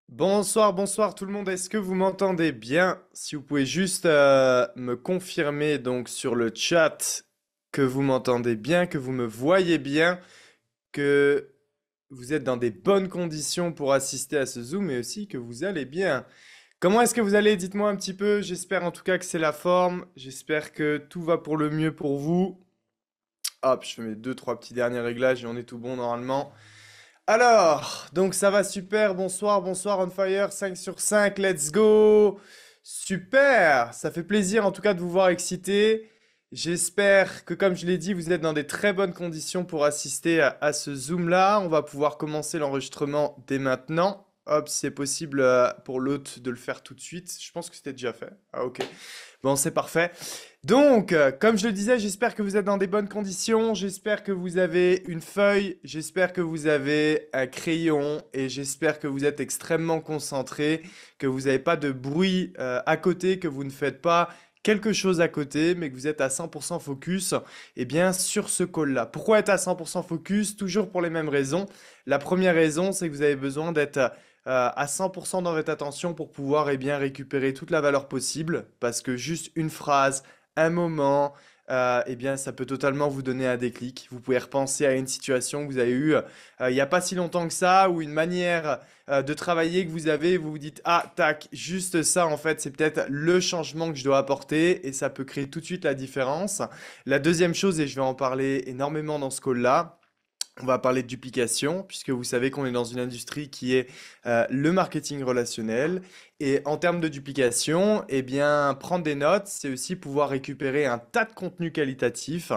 Bonsoir, bonsoir tout le monde. Est-ce que vous m'entendez bien? Si vous pouvez juste me confirmer donc sur le chat que vous m'entendez bien, que vous me voyez bien, que vous êtes dans des bonnes conditions pour assister à ce Zoom et aussi que vous allez bien. Comment est-ce que vous allez? Dites-moi un petit peu. J'espère en tout cas que c'est la forme. J'espère que tout va pour le mieux pour vous. Hop, je fais mes deux, trois petits derniers réglages et on est tout bon normalement. Alors, donc ça va super, bonsoir, bonsoir on fire, 5 sur 5, let's go! Super! Ça fait plaisir en tout cas de vous voir excité. J'espère que comme je l'ai dit, vous êtes dans des très bonnes conditions pour assister à ce Zoom-là. On va pouvoir commencer l'enregistrement dès maintenant. Hop, si c'est possible pour l'hôte de le faire tout de suite. Je pense que c'était déjà fait. Ah ok. Bon, c'est parfait. Donc, comme je le disais, j'espère que vous êtes dans des bonnes conditions, j'espère que vous avez une feuille, j'espère que vous avez un crayon et j'espère que vous êtes extrêmement concentré, que vous n'avez pas de bruit à côté, que vous ne faites pas quelque chose à côté, mais que vous êtes à 100% focus, et bien sur ce call-là. Pourquoi être à 100% focus? Toujours pour les mêmes raisons. La première raison, c'est que vous avez besoin d'être à 100% dans votre attention pour pouvoir bien récupérer toute la valeur possible, parce que juste une phrase, un moment, bien, ça peut totalement vous donner un déclic. Vous pouvez repenser à une situation que vous avez eue il n'y a pas si longtemps que ça, ou une manière de travailler que vous avez, vous vous dites, ah, tac, juste ça, en fait, c'est peut-être le changement que je dois apporter, et ça peut créer tout de suite la différence. La deuxième chose, et je vais en parler énormément dans ce call-là, on va parler de duplication, puisque vous savez qu'on est dans une industrie qui est le marketing relationnel. Et en termes de duplication, bien, prendre des notes, c'est aussi pouvoir récupérer un tas de contenu qualitatif,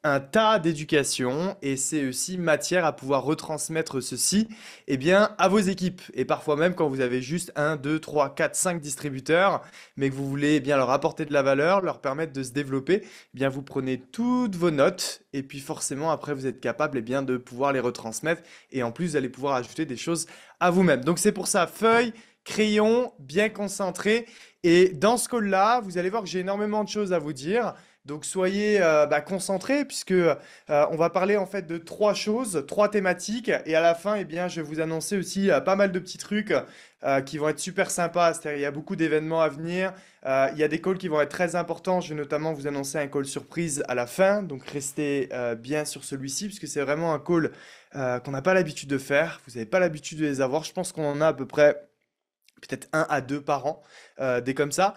un tas d'éducation, et c'est aussi matière à pouvoir retransmettre ceci, bien, à vos équipes. Et parfois même quand vous avez juste un, 2, 3, 4, 5 distributeurs, mais que vous voulez bien leur apporter de la valeur, leur permettre de se développer, bien, vous prenez toutes vos notes, et puis forcément, après, vous êtes capable, bien, de pouvoir les retransmettre, et en plus, vous allez pouvoir ajouter des choses à vous-même. Donc c'est pour ça, feuille, crayon, bien concentré. Et dans ce call-là, vous allez voir que j'ai énormément de choses à vous dire. Donc soyez concentrés puisque on va parler en fait de trois choses, trois thématiques. Et à la fin, bien, je vais vous annoncer aussi pas mal de petits trucs qui vont être super sympas. C'est-à-dire, il y a beaucoup d'événements à venir. Il y a des calls qui vont être très importants. Je vais notamment vous annoncer un call surprise à la fin. Donc restez bien sur celui-ci puisque c'est vraiment un call qu'on n'a pas l'habitude de faire. Vous n'avez pas l'habitude de les avoir. Je pense qu'on en a à peu près peut-être un à deux par an, des comme ça.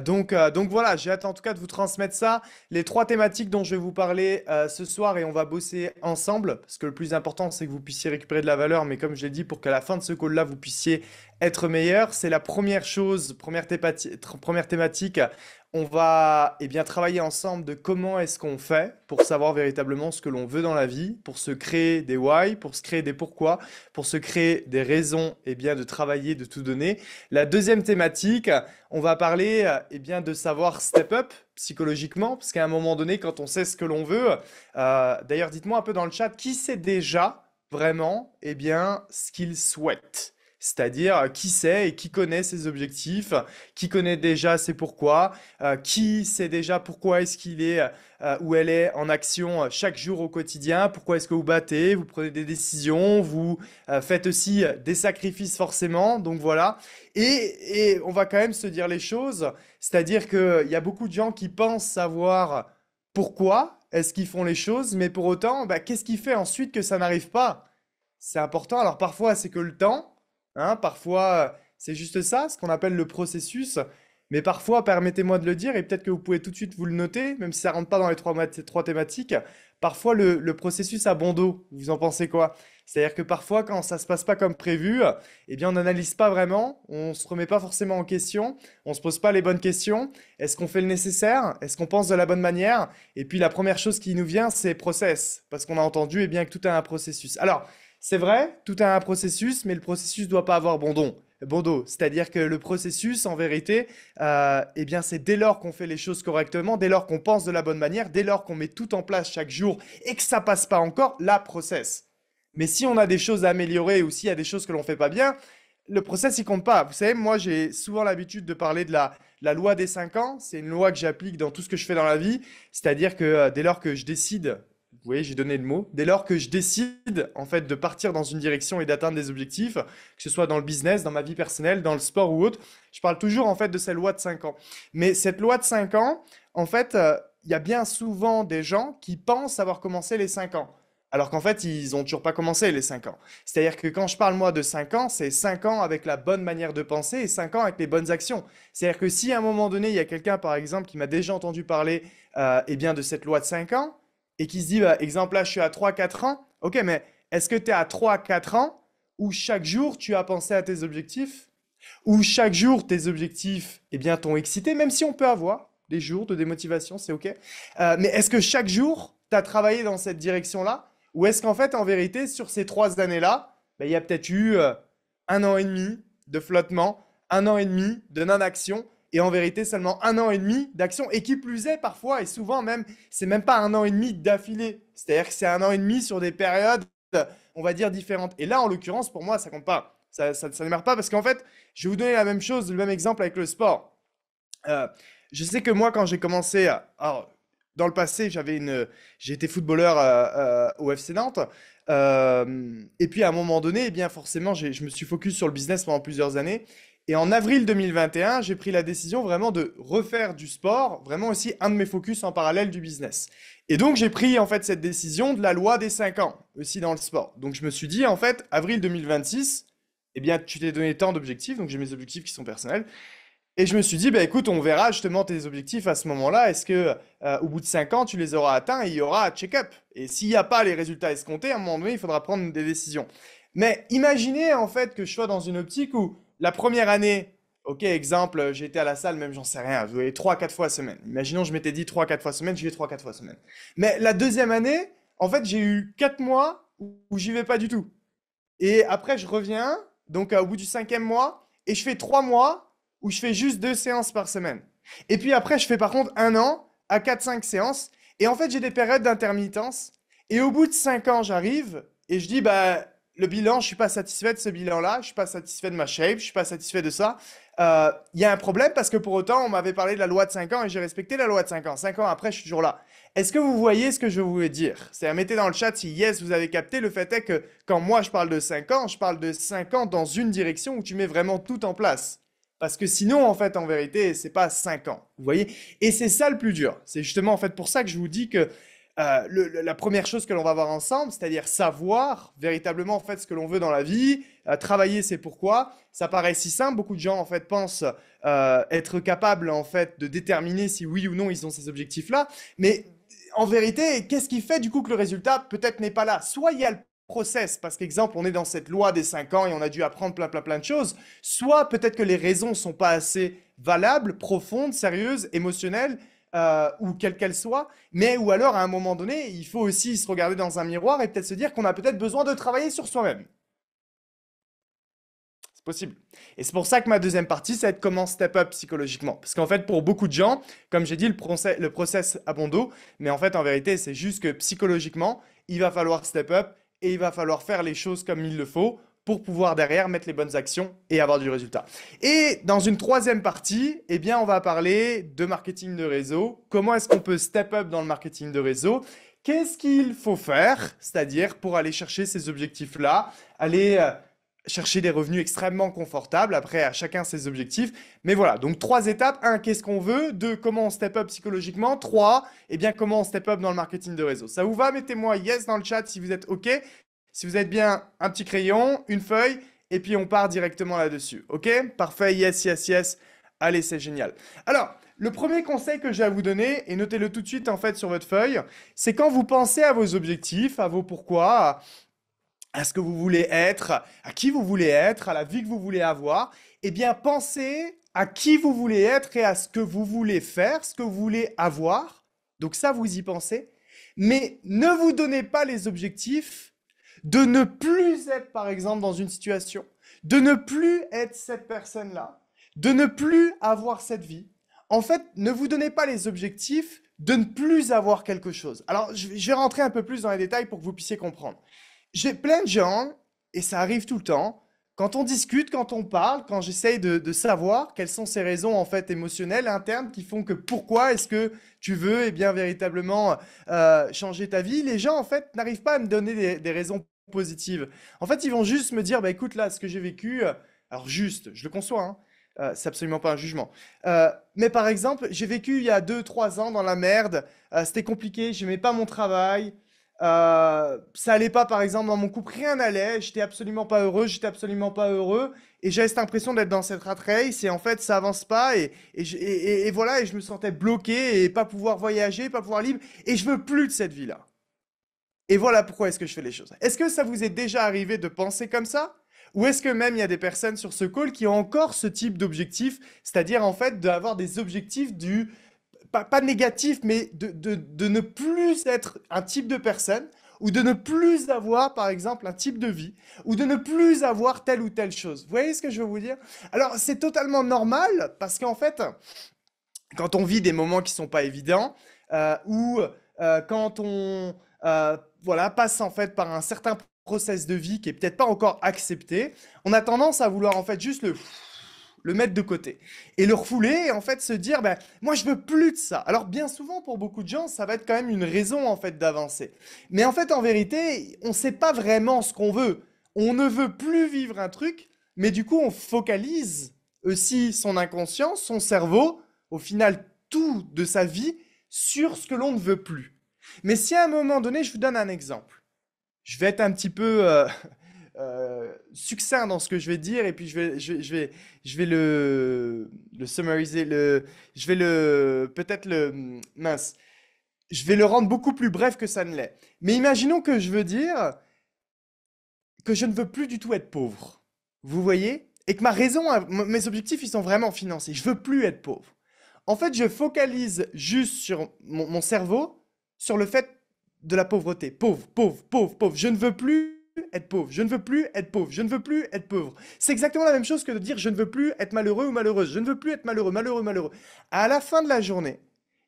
Donc voilà, j'ai hâte en tout cas de vous transmettre ça. Les trois thématiques dont je vais vous parler ce soir et on va bosser ensemble, parce que le plus important c'est que vous puissiez récupérer de la valeur, mais comme je l'ai dit, pour qu'à la fin de ce call-là, vous puissiez être meilleur, c'est la première chose, première thématique. On va bien travailler ensemble de comment est-ce qu'on fait pour savoir véritablement ce que l'on veut dans la vie, pour se créer des why, pour se créer des pourquoi, pour se créer des raisons bien, de travailler, de tout donner. La deuxième thématique, on va parler bien, de savoir step up psychologiquement, parce qu'à un moment donné, quand on sait ce que l'on veut, d'ailleurs, dites-moi un peu dans le chat, qui sait déjà vraiment bien, ce qu'il souhaite? C'est-à-dire qui sait et qui connaît ses objectifs, qui connaît déjà ses pourquoi, qui sait déjà pourquoi est-ce qu'il est ou elle est en action chaque jour au quotidien, pourquoi est-ce que vous battez, vous prenez des décisions, vous faites aussi des sacrifices forcément, donc voilà. Et on va quand même se dire les choses, c'est-à-dire qu'il y a beaucoup de gens qui pensent savoir pourquoi est-ce qu'ils font les choses, mais pour autant, qu'est-ce qui fait ensuite que ça n'arrive pas? C'est important. Alors parfois, c'est que le temps, hein, parfois, c'est juste ça, ce qu'on appelle le processus. Mais parfois, permettez-moi de le dire, et peut-être que vous pouvez tout de suite vous le noter, même si ça rentre pas dans les trois thématiques, parfois le processus a bon dos. Vous en pensez quoi? C'est-à-dire que parfois, quand ça se passe pas comme prévu, bien, on n'analyse pas vraiment, on se remet pas forcément en question, on se pose pas les bonnes questions. Est-ce qu'on fait le nécessaire? Est-ce qu'on pense de la bonne manière? Et puis la première chose qui nous vient, c'est process, parce qu'on a entendu, bien, que tout a un processus. Alors, c'est vrai, tout a un processus, mais le processus ne doit pas avoir bon dos. C'est-à-dire que le processus, en vérité, bien, c'est dès lors qu'on fait les choses correctement, dès lors qu'on pense de la bonne manière, dès lors qu'on met tout en place chaque jour et que ça passe pas encore, la process. Mais si on a des choses à améliorer ou s'il y a des choses que l'on fait pas bien, le process, il compte pas. Vous savez, moi, j'ai souvent l'habitude de parler de la loi des 5 ans. C'est une loi que j'applique dans tout ce que je fais dans la vie. C'est-à-dire que dès lors que je décide vous voyez, j'ai donné le mot, dès lors que je décide en fait de partir dans une direction et d'atteindre des objectifs, que ce soit dans le business, dans ma vie personnelle, dans le sport ou autre, je parle toujours en fait de cette loi de 5 ans. Mais cette loi de 5 ans, en fait, il y a bien souvent des gens qui pensent avoir commencé les 5 ans. Alors qu'en fait, ils ont toujours pas commencé les 5 ans. C'est-à-dire que quand je parle moi de 5 ans, c'est 5 ans avec la bonne manière de penser et 5 ans avec les bonnes actions. C'est-à-dire que si à un moment donné, il y a quelqu'un, par exemple, qui m'a déjà entendu parler eh bien, de cette loi de 5 ans et qui se dit, bah, exemple, là, je suis à 3 4 ans. Ok, mais est-ce que tu es à 3 4 ans où chaque jour, tu as pensé à tes objectifs? Où chaque jour, tes objectifs eh bien, t'ont excité, même si on peut avoir des jours de démotivation, c'est ok. Mais est-ce que chaque jour, tu as travaillé dans cette direction-là? Ou est-ce qu'en fait, en vérité, sur ces 3 années-là, bah, il y a peut-être eu 1 an et demi de flottement, 1 an et demi de non-action, et en vérité, seulement 1 an et demi d'action, et qui plus est, parfois, et souvent même, c'est même pas 1 an et demi d'affilée. C'est-à-dire que c'est 1 an et demi sur des périodes, on va dire, différentes. Et là, en l'occurrence, pour moi, ça compte pas. Ça ne démarre pas parce qu'en fait, je vais vous donner la même chose, le même exemple avec le sport. Euh, je sais que moi, quand j'ai commencé, alors, dans le passé, j'ai été footballeur au FC Nantes. Et puis à un moment donné, eh bien forcément, je me suis focus sur le business pendant plusieurs années. Et en avril 2021, j'ai pris la décision vraiment de refaire du sport, vraiment aussi un de mes focus en parallèle du business. Et donc j'ai pris en fait cette décision de la loi des 5 ans, aussi dans le sport. Donc je me suis dit en fait, avril 2026, eh bien tu t'es donné tant d'objectifs, donc j'ai mes objectifs qui sont personnels. Et je me suis dit, bah, écoute, on verra justement tes objectifs à ce moment-là. Est-ce que au bout de 5 ans, tu les auras atteints et il y aura un check-up? Et s'il n'y a pas les résultats escomptés, à un moment donné, il faudra prendre des décisions. Mais imaginez en fait que je sois dans une optique où la première année, ok, exemple, j'ai été à la salle, même j'en sais rien, je vais 3 4 fois semaine. Imaginons, je m'étais dit 3 4 fois semaine, j'y vais 3 4 fois semaine. Mais la deuxième année, en fait, j'ai eu 4 mois où j'y vais pas du tout. Et après, je reviens, donc au bout du 5e mois, et je fais 3 mois où je fais juste 2 séances par semaine. Et puis après, je fais par contre un an à 4 5 séances. Et en fait, j'ai des périodes d'intermittence. Et au bout de 5 ans, j'arrive et je dis, bah, le bilan, je suis pas satisfait de ce bilan-là, je suis pas satisfait de ma shape, je suis pas satisfait de ça. Il y a un problème parce que pour autant, on m'avait parlé de la loi de 5 ans et j'ai respecté la loi de 5 ans. 5 ans après, je suis toujours là. Est-ce que vous voyez ce que je voulais dire? C'est-à-dire, mettez dans le chat si yes, vous avez capté. Le fait est que quand moi je parle de 5 ans, je parle de 5 ans dans une direction où tu mets vraiment tout en place. Parce que sinon, en fait, en vérité, c'est pas 5 ans. Vous voyez? Et c'est ça le plus dur. C'est justement en fait pour ça que je vous dis que la première chose que l'on va voir ensemble, c'est-à-dire savoir véritablement en fait ce que l'on veut dans la vie, travailler c'est pourquoi. Ça paraît si simple. Beaucoup de gens en fait pensent être capables en fait de déterminer si oui ou non ils ont ces objectifs-là. Mais en vérité, qu'est-ce qui fait du coup que le résultat peut-être n'est pas là? Soit il y a le process, parce qu'exemple, on est dans cette loi des 5 ans et on a dû apprendre plein de choses, soit peut-être que les raisons sont pas assez valables, profondes, sérieuses, émotionnelles, ou quelles qu'elles soient, mais ou alors à un moment donné, il faut aussi se regarder dans un miroir et peut-être se dire qu'on a peut-être besoin de travailler sur soi-même. C'est possible. Et c'est pour ça que ma deuxième partie, c'est être comment step up psychologiquement. Parce qu'en fait, pour beaucoup de gens, comme j'ai dit, le process a bon dos, mais en fait, en vérité, c'est juste que psychologiquement, il va falloir step up et il va falloir faire les choses comme il le faut pour pouvoir derrière mettre les bonnes actions et avoir du résultat. Et dans une troisième partie, eh bien, on va parler de marketing de réseau. Comment est-ce qu'on peut step up dans le marketing de réseau? Qu'est-ce qu'il faut faire, c'est-à-dire pour aller chercher ces objectifs-là, aller chercher des revenus extrêmement confortables. Après, à chacun ses objectifs. Mais voilà, donc 3 étapes. Un, qu'est-ce qu'on veut? Deux, comment on step up psychologiquement? Trois, eh bien, comment on step up dans le marketing de réseau. Ça vous va? Mettez-moi yes dans le chat si vous êtes OK. Si vous êtes bien, un petit crayon, une feuille, et puis on part directement là-dessus. OK? Parfait, yes, yes, yes. Allez, c'est génial. Alors, le premier conseil que j'ai à vous donner, et notez-le tout de suite en fait sur votre feuille, c'est quand vous pensez à vos objectifs, à vos pourquoi, à ce que vous voulez être, à qui vous voulez être, à la vie que vous voulez avoir, eh bien pensez à qui vous voulez être et à ce que vous voulez faire, ce que vous voulez avoir. Donc ça, vous y pensez. Mais ne vous donnez pas les objectifs de ne plus être, par exemple, dans une situation, de ne plus être cette personne-là, de ne plus avoir cette vie. En fait, ne vous donnez pas les objectifs de ne plus avoir quelque chose. Alors, je vais rentrer un peu plus dans les détails pour que vous puissiez comprendre. J'ai plein de gens, et ça arrive tout le temps, quand on discute, quand on parle, quand j'essaye de savoir quelles sont ces raisons en fait émotionnelles internes qui font que pourquoi est-ce que tu veux eh bien véritablement changer ta vie, les gens en fait n'arrivent pas à me donner des raisons positives. En fait, ils vont juste me dire, bah écoute là, ce que j'ai vécu, alors juste, je le conçois, hein, c'est absolument pas un jugement. Mais par exemple, j'ai vécu il y a 2, 3 ans dans la merde, c'était compliqué, j'aimais pas mon travail. Ça allait pas, par exemple, dans mon couple, rien n'allait, j'étais absolument pas heureux, j'étais absolument pas heureux, et j'avais cette impression d'être dans cette rat race, et en fait, ça avance pas, et voilà, et je me sentais bloqué, et pas pouvoir voyager, pas pouvoir libre, et je veux plus de cette vie-là. Et voilà pourquoi est-ce que je fais les choses. Est-ce que ça vous est déjà arrivé de penser comme ça? Ou est-ce que même il y a des personnes sur ce call qui ont encore ce type d'objectif, c'est-à-dire en fait d'avoir des objectifs pas négatif, mais de ne plus être un type de personne, ou de ne plus avoir, par exemple, un type de vie, ou de ne plus avoir telle ou telle chose. Vous voyez ce que je veux vous dire? Alors, c'est totalement normal, parce qu'en fait, quand on vit des moments qui sont pas évidents, ou quand on voilà, passe en fait par un certain process de vie qui est peut-être pas encore accepté, on a tendance à vouloir en fait juste le mettre de côté et le refouler et en fait se dire ben moi je veux plus de ça. Alors bien souvent pour beaucoup de gens ça va être quand même une raison en fait d'avancer. Mais en fait en vérité on sait pas vraiment ce qu'on veut. On ne veut plus vivre un truc, mais du coup on focalise aussi son inconscient, son cerveau, au final tout de sa vie sur ce que l'on ne veut plus. Mais si à un moment donné je vous donne un exemple, je vais être un petit peu succinct dans ce que je vais dire et puis je vais le summariser, je vais peut-être mince, je vais le rendre beaucoup plus bref que ça ne l'est. Mais imaginons que je veux dire que je ne veux plus du tout être pauvre. Vous voyez? Et que ma raison, mes objectifs, ils sont vraiment financiers. Je veux plus être pauvre. En fait, je focalise juste sur mon cerveau, sur le fait de la pauvreté. Pauvre, pauvre, pauvre, pauvre. Je ne veux plus être pauvre. Je ne veux plus être pauvre. Je ne veux plus être pauvre. C'est exactement la même chose que de dire je ne veux plus être malheureux ou malheureuse. Je ne veux plus être malheureux, malheureux, malheureux. À la fin de la journée,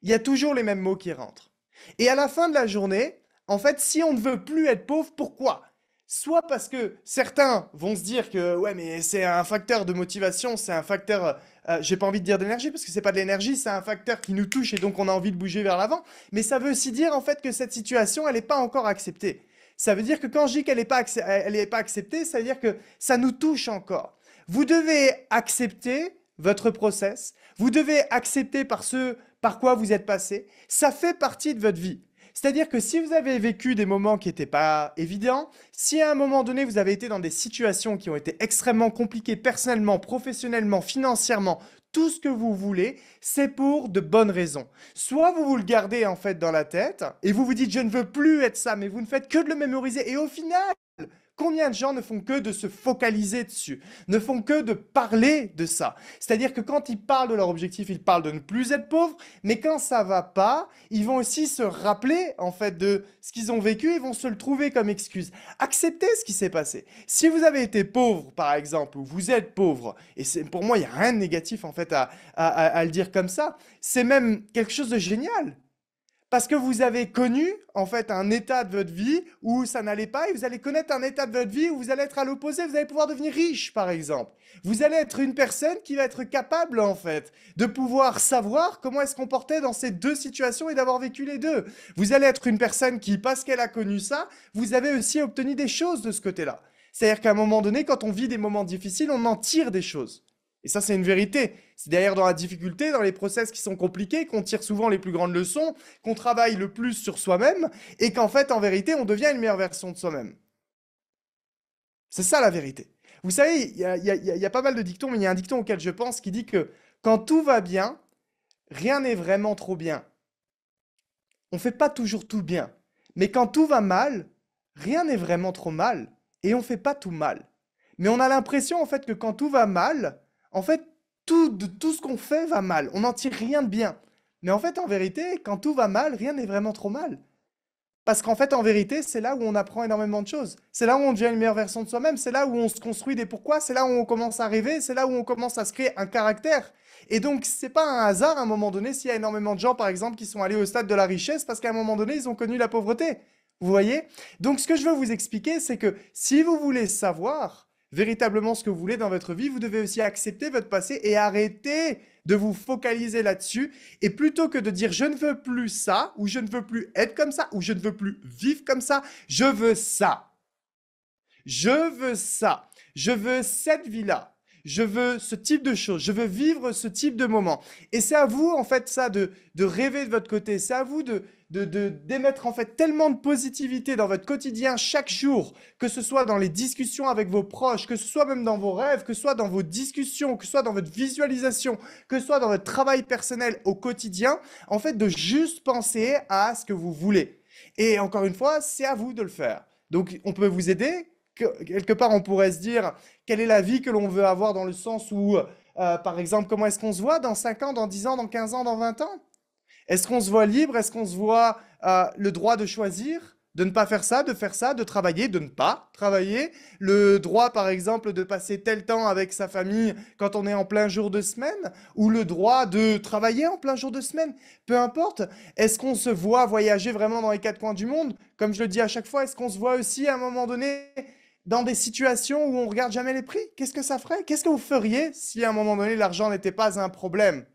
il y a toujours les mêmes mots qui rentrent. Et à la fin de la journée, en fait, si on ne veut plus être pauvre, pourquoi? Soit parce que certains vont se dire que ouais mais c'est un facteur de motivation, c'est un facteur, j'ai pas envie de dire d'énergie parce que c'est pas de l'énergie, c'est un facteur qui nous touche et donc on a envie de bouger vers l'avant. Mais ça veut aussi dire en fait que cette situation elle n'est pas encore acceptée. Ça veut dire que quand je dis qu'elle n'est pas, elle est pas acceptée, ça veut dire que ça nous touche encore. Vous devez accepter votre process, vous devez accepter par ce par quoi vous êtes passé, ça fait partie de votre vie. C'est-à-dire que si vous avez vécu des moments qui n'étaient pas évidents, si à un moment donné vous avez été dans des situations qui ont été extrêmement compliquées personnellement, professionnellement, financièrement, tout ce que vous voulez, c'est pour de bonnes raisons. Soit vous vous le gardez en fait dans la tête et vous vous dites je ne veux plus être ça, mais vous ne faites que de le mémoriser et au final, combien de gens ne font que de se focaliser dessus, ne font que de parler de ça? C'est-à-dire que quand ils parlent de leur objectif, ils parlent de ne plus être pauvres, mais quand ça va pas, ils vont aussi se rappeler en fait de ce qu'ils ont vécu, ils vont se le trouver comme excuse. Acceptez ce qui s'est passé. Si vous avez été pauvre, par exemple, ou vous êtes pauvre, et pour moi, il n'y a rien de négatif en fait à le dire comme ça, c'est même quelque chose de génial. Parce que vous avez connu, en fait, un état de votre vie où ça n'allait pas, et vous allez connaître un état de votre vie où vous allez être à l'opposé, vous allez pouvoir devenir riche, par exemple. Vous allez être une personne qui va être capable, en fait, de pouvoir savoir comment elle se comportait dans ces deux situations et d'avoir vécu les deux. Vous allez être une personne qui, parce qu'elle a connu ça, vous avez aussi obtenu des choses de ce côté-là. C'est-à-dire qu'à un moment donné, quand on vit des moments difficiles, on en tire des choses. Et ça, c'est une vérité. C'est d'ailleurs dans la difficulté, dans les process qui sont compliqués, qu'on tire souvent les plus grandes leçons, qu'on travaille le plus sur soi-même, et qu'en fait, en vérité, on devient une meilleure version de soi-même. C'est ça la vérité. Vous savez, il y a pas mal de dictons, mais il y a un dicton auquel je pense qui dit que quand tout va bien, rien n'est vraiment trop bien. On ne fait pas toujours tout bien. Mais quand tout va mal, rien n'est vraiment trop mal, et on ne fait pas tout mal. Mais on a l'impression, en fait, que quand tout va mal, en fait, tout ce qu'on fait va mal. On n'en tire rien de bien. Mais en fait, en vérité, quand tout va mal, rien n'est vraiment trop mal. Parce qu'en fait, en vérité, c'est là où on apprend énormément de choses. C'est là où on devient une meilleure version de soi-même. C'est là où on se construit des pourquoi. C'est là où on commence à rêver. C'est là où on commence à se créer un caractère. Et donc, c'est pas un hasard à un moment donné s'il y a énormément de gens, par exemple, qui sont allés au stade de la richesse parce qu'à un moment donné, ils ont connu la pauvreté. Vous voyez? Donc, ce que je veux vous expliquer, c'est que si vous voulez savoir véritablement ce que vous voulez dans votre vie, vous devez aussi accepter votre passé et arrêter de vous focaliser là-dessus. Et plutôt que de dire je ne veux plus ça, ou je ne veux plus être comme ça, ou je ne veux plus vivre comme ça, je veux ça. Je veux ça. Je veux cette vie-là. Je veux ce type de choses. Je veux vivre ce type de moment. Et c'est à vous, en fait, ça, de rêver de votre côté. C'est à vous d'émettre, en fait, tellement de positivité dans votre quotidien chaque jour, que ce soit dans les discussions avec vos proches, que ce soit même dans vos rêves, que ce soit dans vos discussions, que ce soit dans votre visualisation, que ce soit dans votre travail personnel au quotidien, en fait, de juste penser à ce que vous voulez. Et encore une fois, c'est à vous de le faire. Donc, on peut vous aider. Quelque part, on pourrait se dire, quelle est la vie que l'on veut avoir dans le sens où, par exemple, comment est-ce qu'on se voit dans 5 ans, dans 10 ans, dans 15 ans, dans 20 ans? Est-ce qu'on se voit libre? Est-ce qu'on se voit le droit de choisir, de ne pas faire ça, de faire ça, de travailler, de ne pas travailler? Le droit, par exemple, de passer tel temps avec sa famille quand on est en plein jour de semaine? Ou le droit de travailler en plein jour de semaine? Peu importe. Est-ce qu'on se voit voyager vraiment dans les 4 coins du monde? Comme je le dis à chaque fois, est-ce qu'on se voit aussi à un moment donné dans des situations où on regarde jamais les prix? Qu'est-ce que ça ferait? Qu'est-ce que vous feriez si à un moment donné l'argent n'était pas un problème?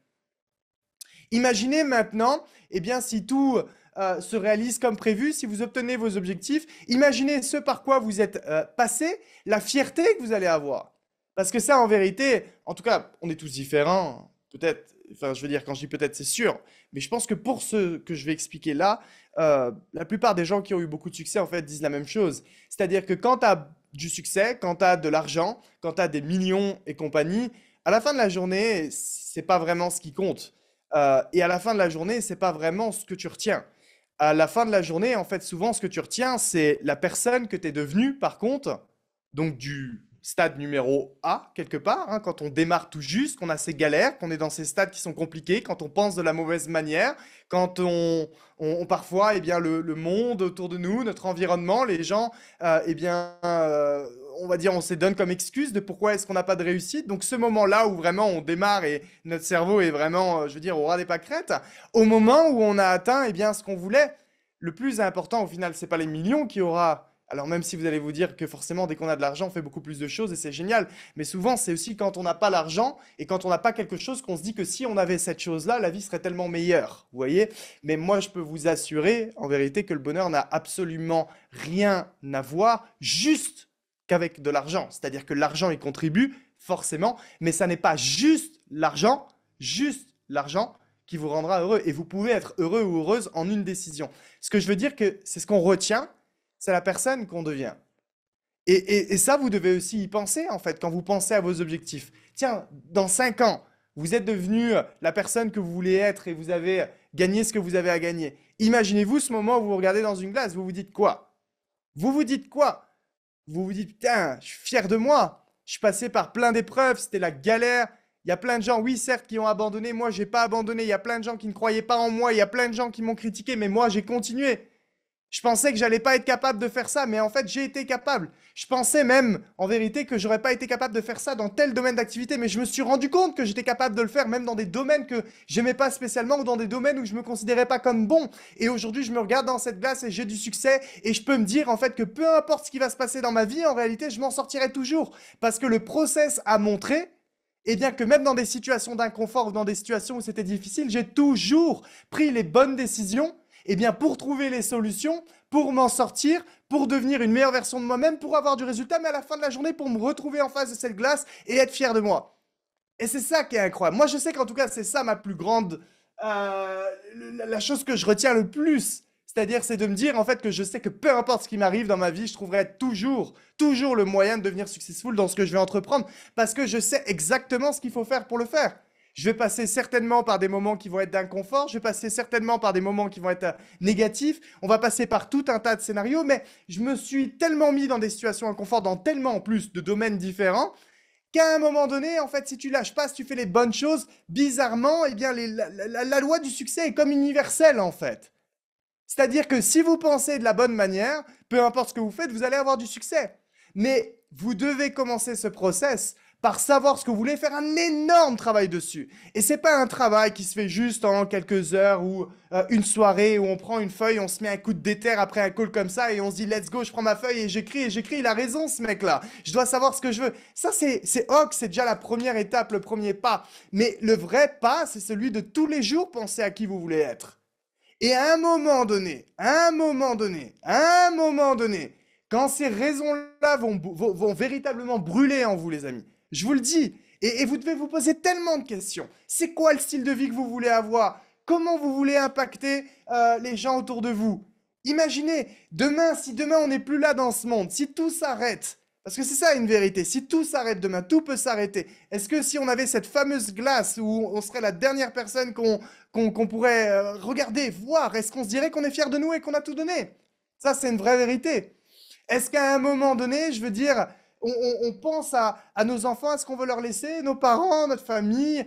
Imaginez maintenant, eh bien, si tout se réalise comme prévu, si vous obtenez vos objectifs, imaginez ce par quoi vous êtes passé, la fierté que vous allez avoir. Parce que ça, en vérité, en tout cas, on est tous différents, peut-être, enfin, je veux dire, quand je dis peut-être, c'est sûr, mais je pense que pour ce que je vais expliquer là, la plupart des gens qui ont eu beaucoup de succès, en fait, disent la même chose. C'est-à-dire que quand tu as du succès, quand tu as de l'argent, quand tu as des millions et compagnie, à la fin de la journée, c'est pas vraiment ce qui compte. Et à la fin de la journée, c'est pas vraiment ce que tu retiens. À la fin de la journée, en fait, souvent, ce que tu retiens, c'est la personne que tu es devenue, par contre, donc du stade numéro A, quelque part, hein, quand on démarre tout juste, qu'on a ces galères, qu'on est dans ces stades qui sont compliqués, quand on pense de la mauvaise manière, quand parfois, eh bien, le monde autour de nous, notre environnement, les gens, eh bien, on va dire, on se donne comme excuse de pourquoi est-ce qu'on n'a pas de réussite. Donc, ce moment-là où vraiment on démarre et notre cerveau est vraiment, je veux dire, au ras des pâquerettes, au moment où on a atteint, eh bien, ce qu'on voulait, le plus important, au final, c'est pas les millions qui aura. Alors même si vous allez vous dire que forcément, dès qu'on a de l'argent, on fait beaucoup plus de choses et c'est génial. Mais souvent, c'est aussi quand on n'a pas l'argent et quand on n'a pas quelque chose qu'on se dit que si on avait cette chose-là, la vie serait tellement meilleure. Vous voyez? Mais moi, je peux vous assurer, en vérité, que le bonheur n'a absolument rien à voir juste qu'avec de l'argent. C'est-à-dire que l'argent y contribue, forcément, mais ça n'est pas juste l'argent qui vous rendra heureux. Et vous pouvez être heureux ou heureuse en une décision. Ce que je veux dire, que c'est ce qu'on retient, c'est la personne qu'on devient. Et ça, vous devez aussi y penser, en fait, quand vous pensez à vos objectifs. Tiens, dans 5 ans, vous êtes devenu la personne que vous voulez être et vous avez gagné ce que vous avez à gagner. Imaginez-vous ce moment où vous vous regardez dans une glace, vous vous dites quoi? Vous vous dites quoi? Vous vous dites, putain, je suis fier de moi. Je suis passé par plein d'épreuves, c'était la galère. Il y a plein de gens, oui, certes, qui ont abandonné. Moi, j'ai pas abandonné. Il y a plein de gens qui ne croyaient pas en moi. Il y a plein de gens qui m'ont critiqué, mais moi, j'ai continué. Je pensais que j'allais pas être capable de faire ça, mais en fait, j'ai été capable. Je pensais même, en vérité, que j'aurais pas été capable de faire ça dans tel domaine d'activité, mais je me suis rendu compte que j'étais capable de le faire, même dans des domaines que j'aimais pas spécialement ou dans des domaines où je me considérais pas comme bon. Et aujourd'hui, je me regarde dans cette glace et j'ai du succès et je peux me dire, en fait, que peu importe ce qui va se passer dans ma vie, en réalité, je m'en sortirai toujours. Parce que le process a montré, eh bien, que même dans des situations d'inconfort ou dans des situations où c'était difficile, j'ai toujours pris les bonnes décisions, eh bien, pour trouver les solutions, pour m'en sortir, pour devenir une meilleure version de moi-même, pour avoir du résultat, mais à la fin de la journée, pour me retrouver en face de cette glace et être fier de moi. Et c'est ça qui est incroyable. Moi, je sais qu'en tout cas, c'est ça ma plus grande, la chose que je retiens le plus. C'est-à-dire, c'est de me dire en fait que je sais que peu importe ce qui m'arrive dans ma vie, je trouverai toujours le moyen de devenir successful dans ce que je vais entreprendre parce que je sais exactement ce qu'il faut faire pour le faire. Je vais passer certainement par des moments qui vont être d'inconfort, je vais passer certainement par des moments qui vont être négatifs, on va passer par tout un tas de scénarios, mais je me suis tellement mis dans des situations d'inconfort, dans tellement en plus de domaines différents, qu'à un moment donné, en fait, si tu lâches pas, si tu fais les bonnes choses, bizarrement, eh bien, la loi du succès est comme universelle, en fait. C'est-à-dire que si vous pensez de la bonne manière, peu importe ce que vous faites, vous allez avoir du succès. Mais vous devez commencer ce process par savoir ce que vous voulez, faire un énorme travail dessus. Et c'est pas un travail qui se fait juste en quelques heures ou une soirée où on prend une feuille, on se met un coup de déterre après un call comme ça et on se dit let's go, je prends ma feuille et j'écris, il a raison ce mec-là. Je dois savoir ce que je veux. Ça c'est ok, c'est déjà la première étape, le premier pas. Mais le vrai pas, c'est celui de tous les jours penser à qui vous voulez être. Et à un moment donné, quand ces raisons-là vont véritablement brûler en vous, les amis, je vous le dis, et vous devez vous poser tellement de questions. C'est quoi le style de vie que vous voulez avoir? Comment vous voulez impacter les gens autour de vous? Imaginez, demain, si demain on n'est plus là dans ce monde, si tout s'arrête, parce que c'est ça une vérité, si tout s'arrête demain, tout peut s'arrêter. Est-ce que si on avait cette fameuse glace où on serait la dernière personne qu'on pourrait regarder, voir, est-ce qu'on se dirait qu'on est fier de nous et qu'on a tout donné? Ça, c'est une vraie vérité. Est-ce qu'à un moment donné, je veux dire, on pense à nos enfants, à ce qu'on veut leur laisser, nos parents, notre famille,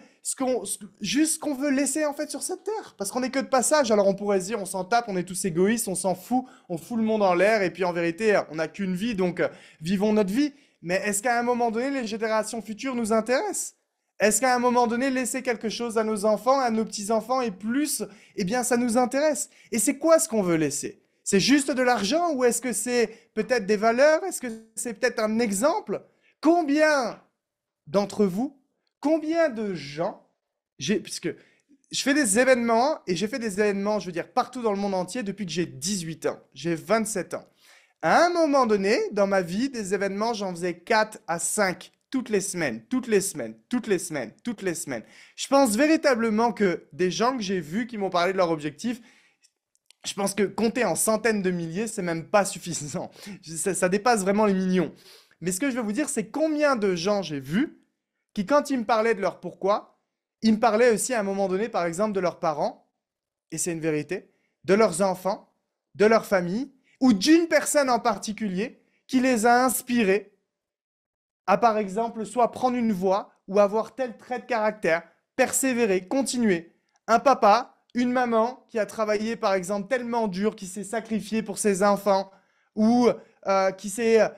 juste ce qu'on veut laisser en fait sur cette terre? Parce qu'on n'est que de passage, alors on pourrait se dire, on s'en tape, on est tous égoïstes, on s'en fout, on fout le monde en l'air, et puis en vérité, on n'a qu'une vie, donc vivons notre vie. Mais est-ce qu'à un moment donné, les générations futures nous intéressent? Est-ce qu'à un moment donné, laisser quelque chose à nos enfants, à nos petits-enfants et plus, eh bien, ça nous intéresse? Et c'est quoi ce qu'on veut laisser? C'est juste de l'argent ou est-ce que c'est peut-être des valeurs? Est-ce que c'est peut-être un exemple? Combien d'entre vous, combien de gens, puisque je fais des événements et j'ai fait des événements, je veux dire, partout dans le monde entier depuis que j'ai 18 ans. J'ai 27 ans. À un moment donné, dans ma vie, des événements, j'en faisais 4 à 5 toutes les semaines, toutes les semaines, toutes les semaines, toutes les semaines. Je pense véritablement que des gens que j'ai vus qui m'ont parlé de leur objectif, je pense que compter en centaines de milliers, c'est même pas suffisant. Ça dépasse vraiment les millions. Mais ce que je veux vous dire, c'est combien de gens j'ai vus qui, quand ils me parlaient de leur pourquoi, ils me parlaient aussi à un moment donné, par exemple, de leurs parents, et c'est une vérité, de leurs enfants, de leur famille, ou d'une personne en particulier qui les a inspirés à, par exemple, soit prendre une voie ou avoir tel trait de caractère, persévérer, continuer. Un papa, une maman qui a travaillé, par exemple, tellement dur, qui s'est sacrifié pour ses enfants, ou qui s'est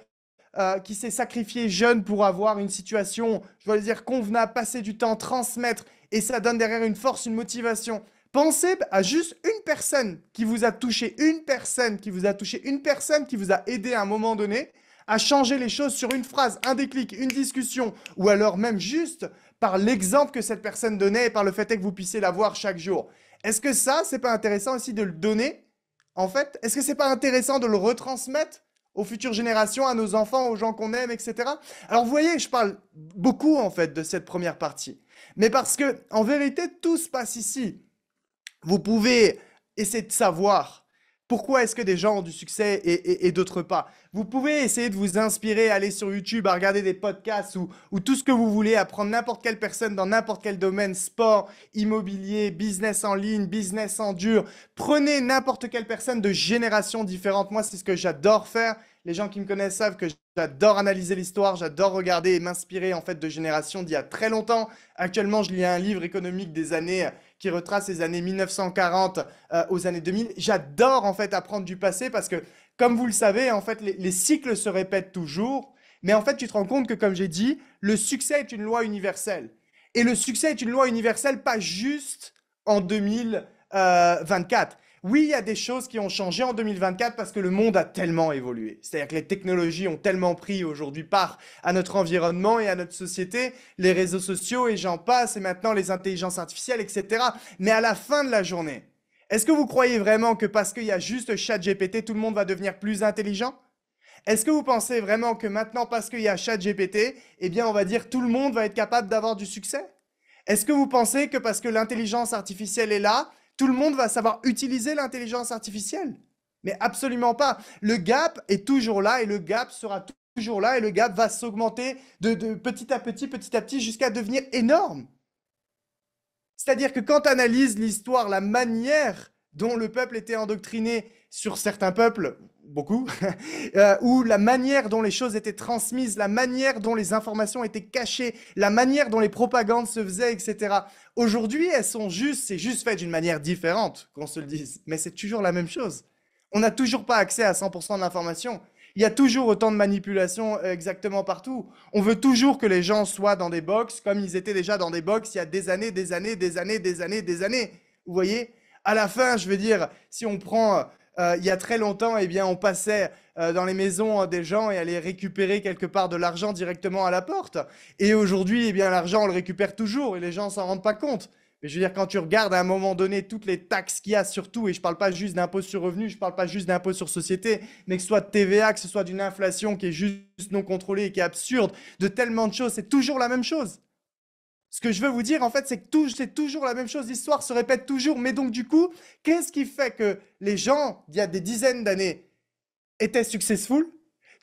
sacrifié jeune pour avoir une situation, je dois dire, convenable, passer du temps, transmettre, et ça donne derrière une force, une motivation. Pensez à juste une personne qui vous a touché, une personne qui vous a touché, une personne qui vous a aidé à un moment donné à changer les choses sur une phrase, un déclic, une discussion, ou alors même juste par l'exemple que cette personne donnait et par le fait que vous puissiez la voir chaque jour. Est-ce que ça, c'est pas intéressant aussi de le donner, en fait? Est-ce que c'est pas intéressant de le retransmettre aux futures générations, à nos enfants, aux gens qu'on aime, etc. Alors vous voyez, je parle beaucoup en fait de cette première partie. Mais parce que en vérité, tout se passe ici. Vous pouvez essayer de savoir pourquoi est-ce que des gens ont du succès et d'autres pas. Vous pouvez essayer de vous inspirer, aller sur YouTube, à regarder des podcasts ou tout ce que vous voulez, apprendre n'importe quelle personne dans n'importe quel domaine, sport, immobilier, business en ligne, business en dur. Prenez n'importe quelle personne de générations différentes. Moi, c'est ce que j'adore faire. Les gens qui me connaissent savent que j'adore analyser l'histoire, j'adore regarder et m'inspirer en fait de générations d'il y a très longtemps. Actuellement, je lis un livre économique des années qui retrace les années 1940 aux années 2000. J'adore en fait apprendre du passé parce que, comme vous le savez, en fait, les cycles se répètent toujours. Mais en fait, tu te rends compte que, comme j'ai dit, le succès est une loi universelle. Et le succès est une loi universelle pas juste en 2024. Oui, il y a des choses qui ont changé en 2024 parce que le monde a tellement évolué. C'est-à-dire que les technologies ont tellement pris aujourd'hui part à notre environnement et à notre société, les réseaux sociaux et j'en passe, et maintenant les intelligences artificielles, etc. Mais à la fin de la journée, est-ce que vous croyez vraiment que parce qu'il y a juste ChatGPT, tout le monde va devenir plus intelligent? Est-ce que vous pensez vraiment que maintenant, parce qu'il y a ChatGPT, eh bien, on va dire tout le monde va être capable d'avoir du succès? Est-ce que vous pensez que parce que l'intelligence artificielle est là, tout le monde va savoir utiliser l'intelligence artificielle? Mais absolument pas. Le gap est toujours là et le gap sera toujours là et le gap va s'augmenter de petit à petit, jusqu'à devenir énorme. C'est-à-dire que quand tu analyses l'histoire, la manière dont le peuple était endoctriné sur certains peuples, beaucoup, ou la manière dont les choses étaient transmises, la manière dont les informations étaient cachées, la manière dont les propagandes se faisaient, etc. Aujourd'hui, c'est juste fait d'une manière différente, qu'on se le dise, mais c'est toujours la même chose. On n'a toujours pas accès à 100% de l'information. Il y a toujours autant de manipulation exactement partout. On veut toujours que les gens soient dans des box comme ils étaient déjà dans des box il y a des années, des années, des années, des années, des années. Vous voyez? À la fin, je veux dire, si on prend il y a très longtemps, eh bien, on passait dans les maisons des gens et allait récupérer quelque part de l'argent directement à la porte. Et aujourd'hui, eh bien, l'argent, on le récupère toujours et les gens s'en rendent pas compte. Mais je veux dire, quand tu regardes à un moment donné toutes les taxes qu'il y a sur tout, et je ne parle pas juste d'impôt sur revenu, je ne parle pas juste d'impôt sur société, mais que ce soit de TVA, que ce soit d'une inflation qui est juste non contrôlée et qui est absurde, de tellement de choses, c'est toujours la même chose. Ce que je veux vous dire, en fait, c'est que c'est toujours la même chose. L'histoire se répète toujours. Mais donc, du coup, qu'est-ce qui fait que les gens, il y a des dizaines d'années, étaient successful?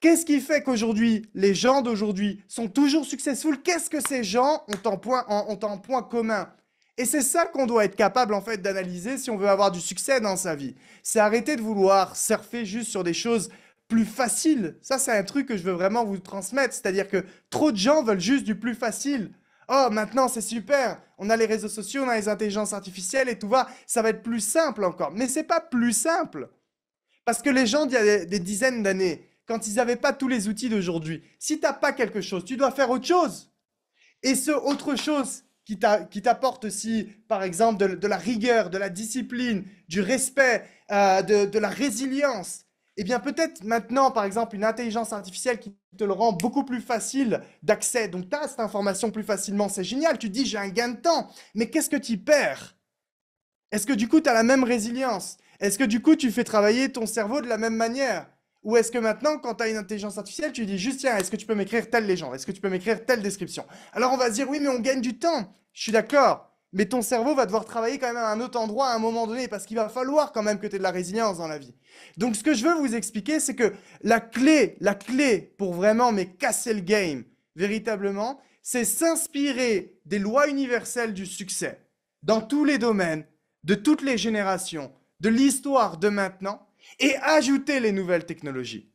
Qu'est-ce qui fait qu'aujourd'hui, les gens d'aujourd'hui sont toujours successful? Qu'est-ce que ces gens ont en point commun? Et c'est ça qu'on doit être capable en fait d'analyser si on veut avoir du succès dans sa vie. C'est arrêter de vouloir surfer juste sur des choses plus faciles. Ça, c'est un truc que je veux vraiment vous transmettre. C'est-à-dire que trop de gens veulent juste du plus facile. Oh, maintenant c'est super. On a les réseaux sociaux, on a les intelligences artificielles et tout va. Ça va être plus simple encore. Mais c'est pas plus simple. Parce que les gens d'il y a des dizaines d'années, quand ils n'avaient pas tous les outils d'aujourd'hui, si tu n'as pas quelque chose, tu dois faire autre chose. Et ce autre chose qui t'apporte aussi, par exemple, de la rigueur, de la discipline, du respect, de la résilience, eh bien peut-être maintenant, par exemple, une intelligence artificielle qui te le rend beaucoup plus facile d'accès. Donc tu as cette information plus facilement, c'est génial. Tu te dis, j'ai un gain de temps. Mais qu'est-ce que tu perds? Est-ce que du coup, tu as la même résilience? Est-ce que du coup, tu fais travailler ton cerveau de la même manière? Ou est-ce que maintenant, quand tu as une intelligence artificielle, tu dis juste, tiens, est-ce que tu peux m'écrire telle légende? Est-ce que tu peux m'écrire telle description? Alors on va se dire, oui, mais on gagne du temps. Je suis d'accord. Mais ton cerveau va devoir travailler quand même à un autre endroit à un moment donné, parce qu'il va falloir quand même que tu aies de la résilience dans la vie. Donc ce que je veux vous expliquer, c'est que la clé pour vraiment mais casser le game, véritablement, c'est s'inspirer des lois universelles du succès dans tous les domaines, de toutes les générations, de l'histoire de maintenant, et ajouter les nouvelles technologies.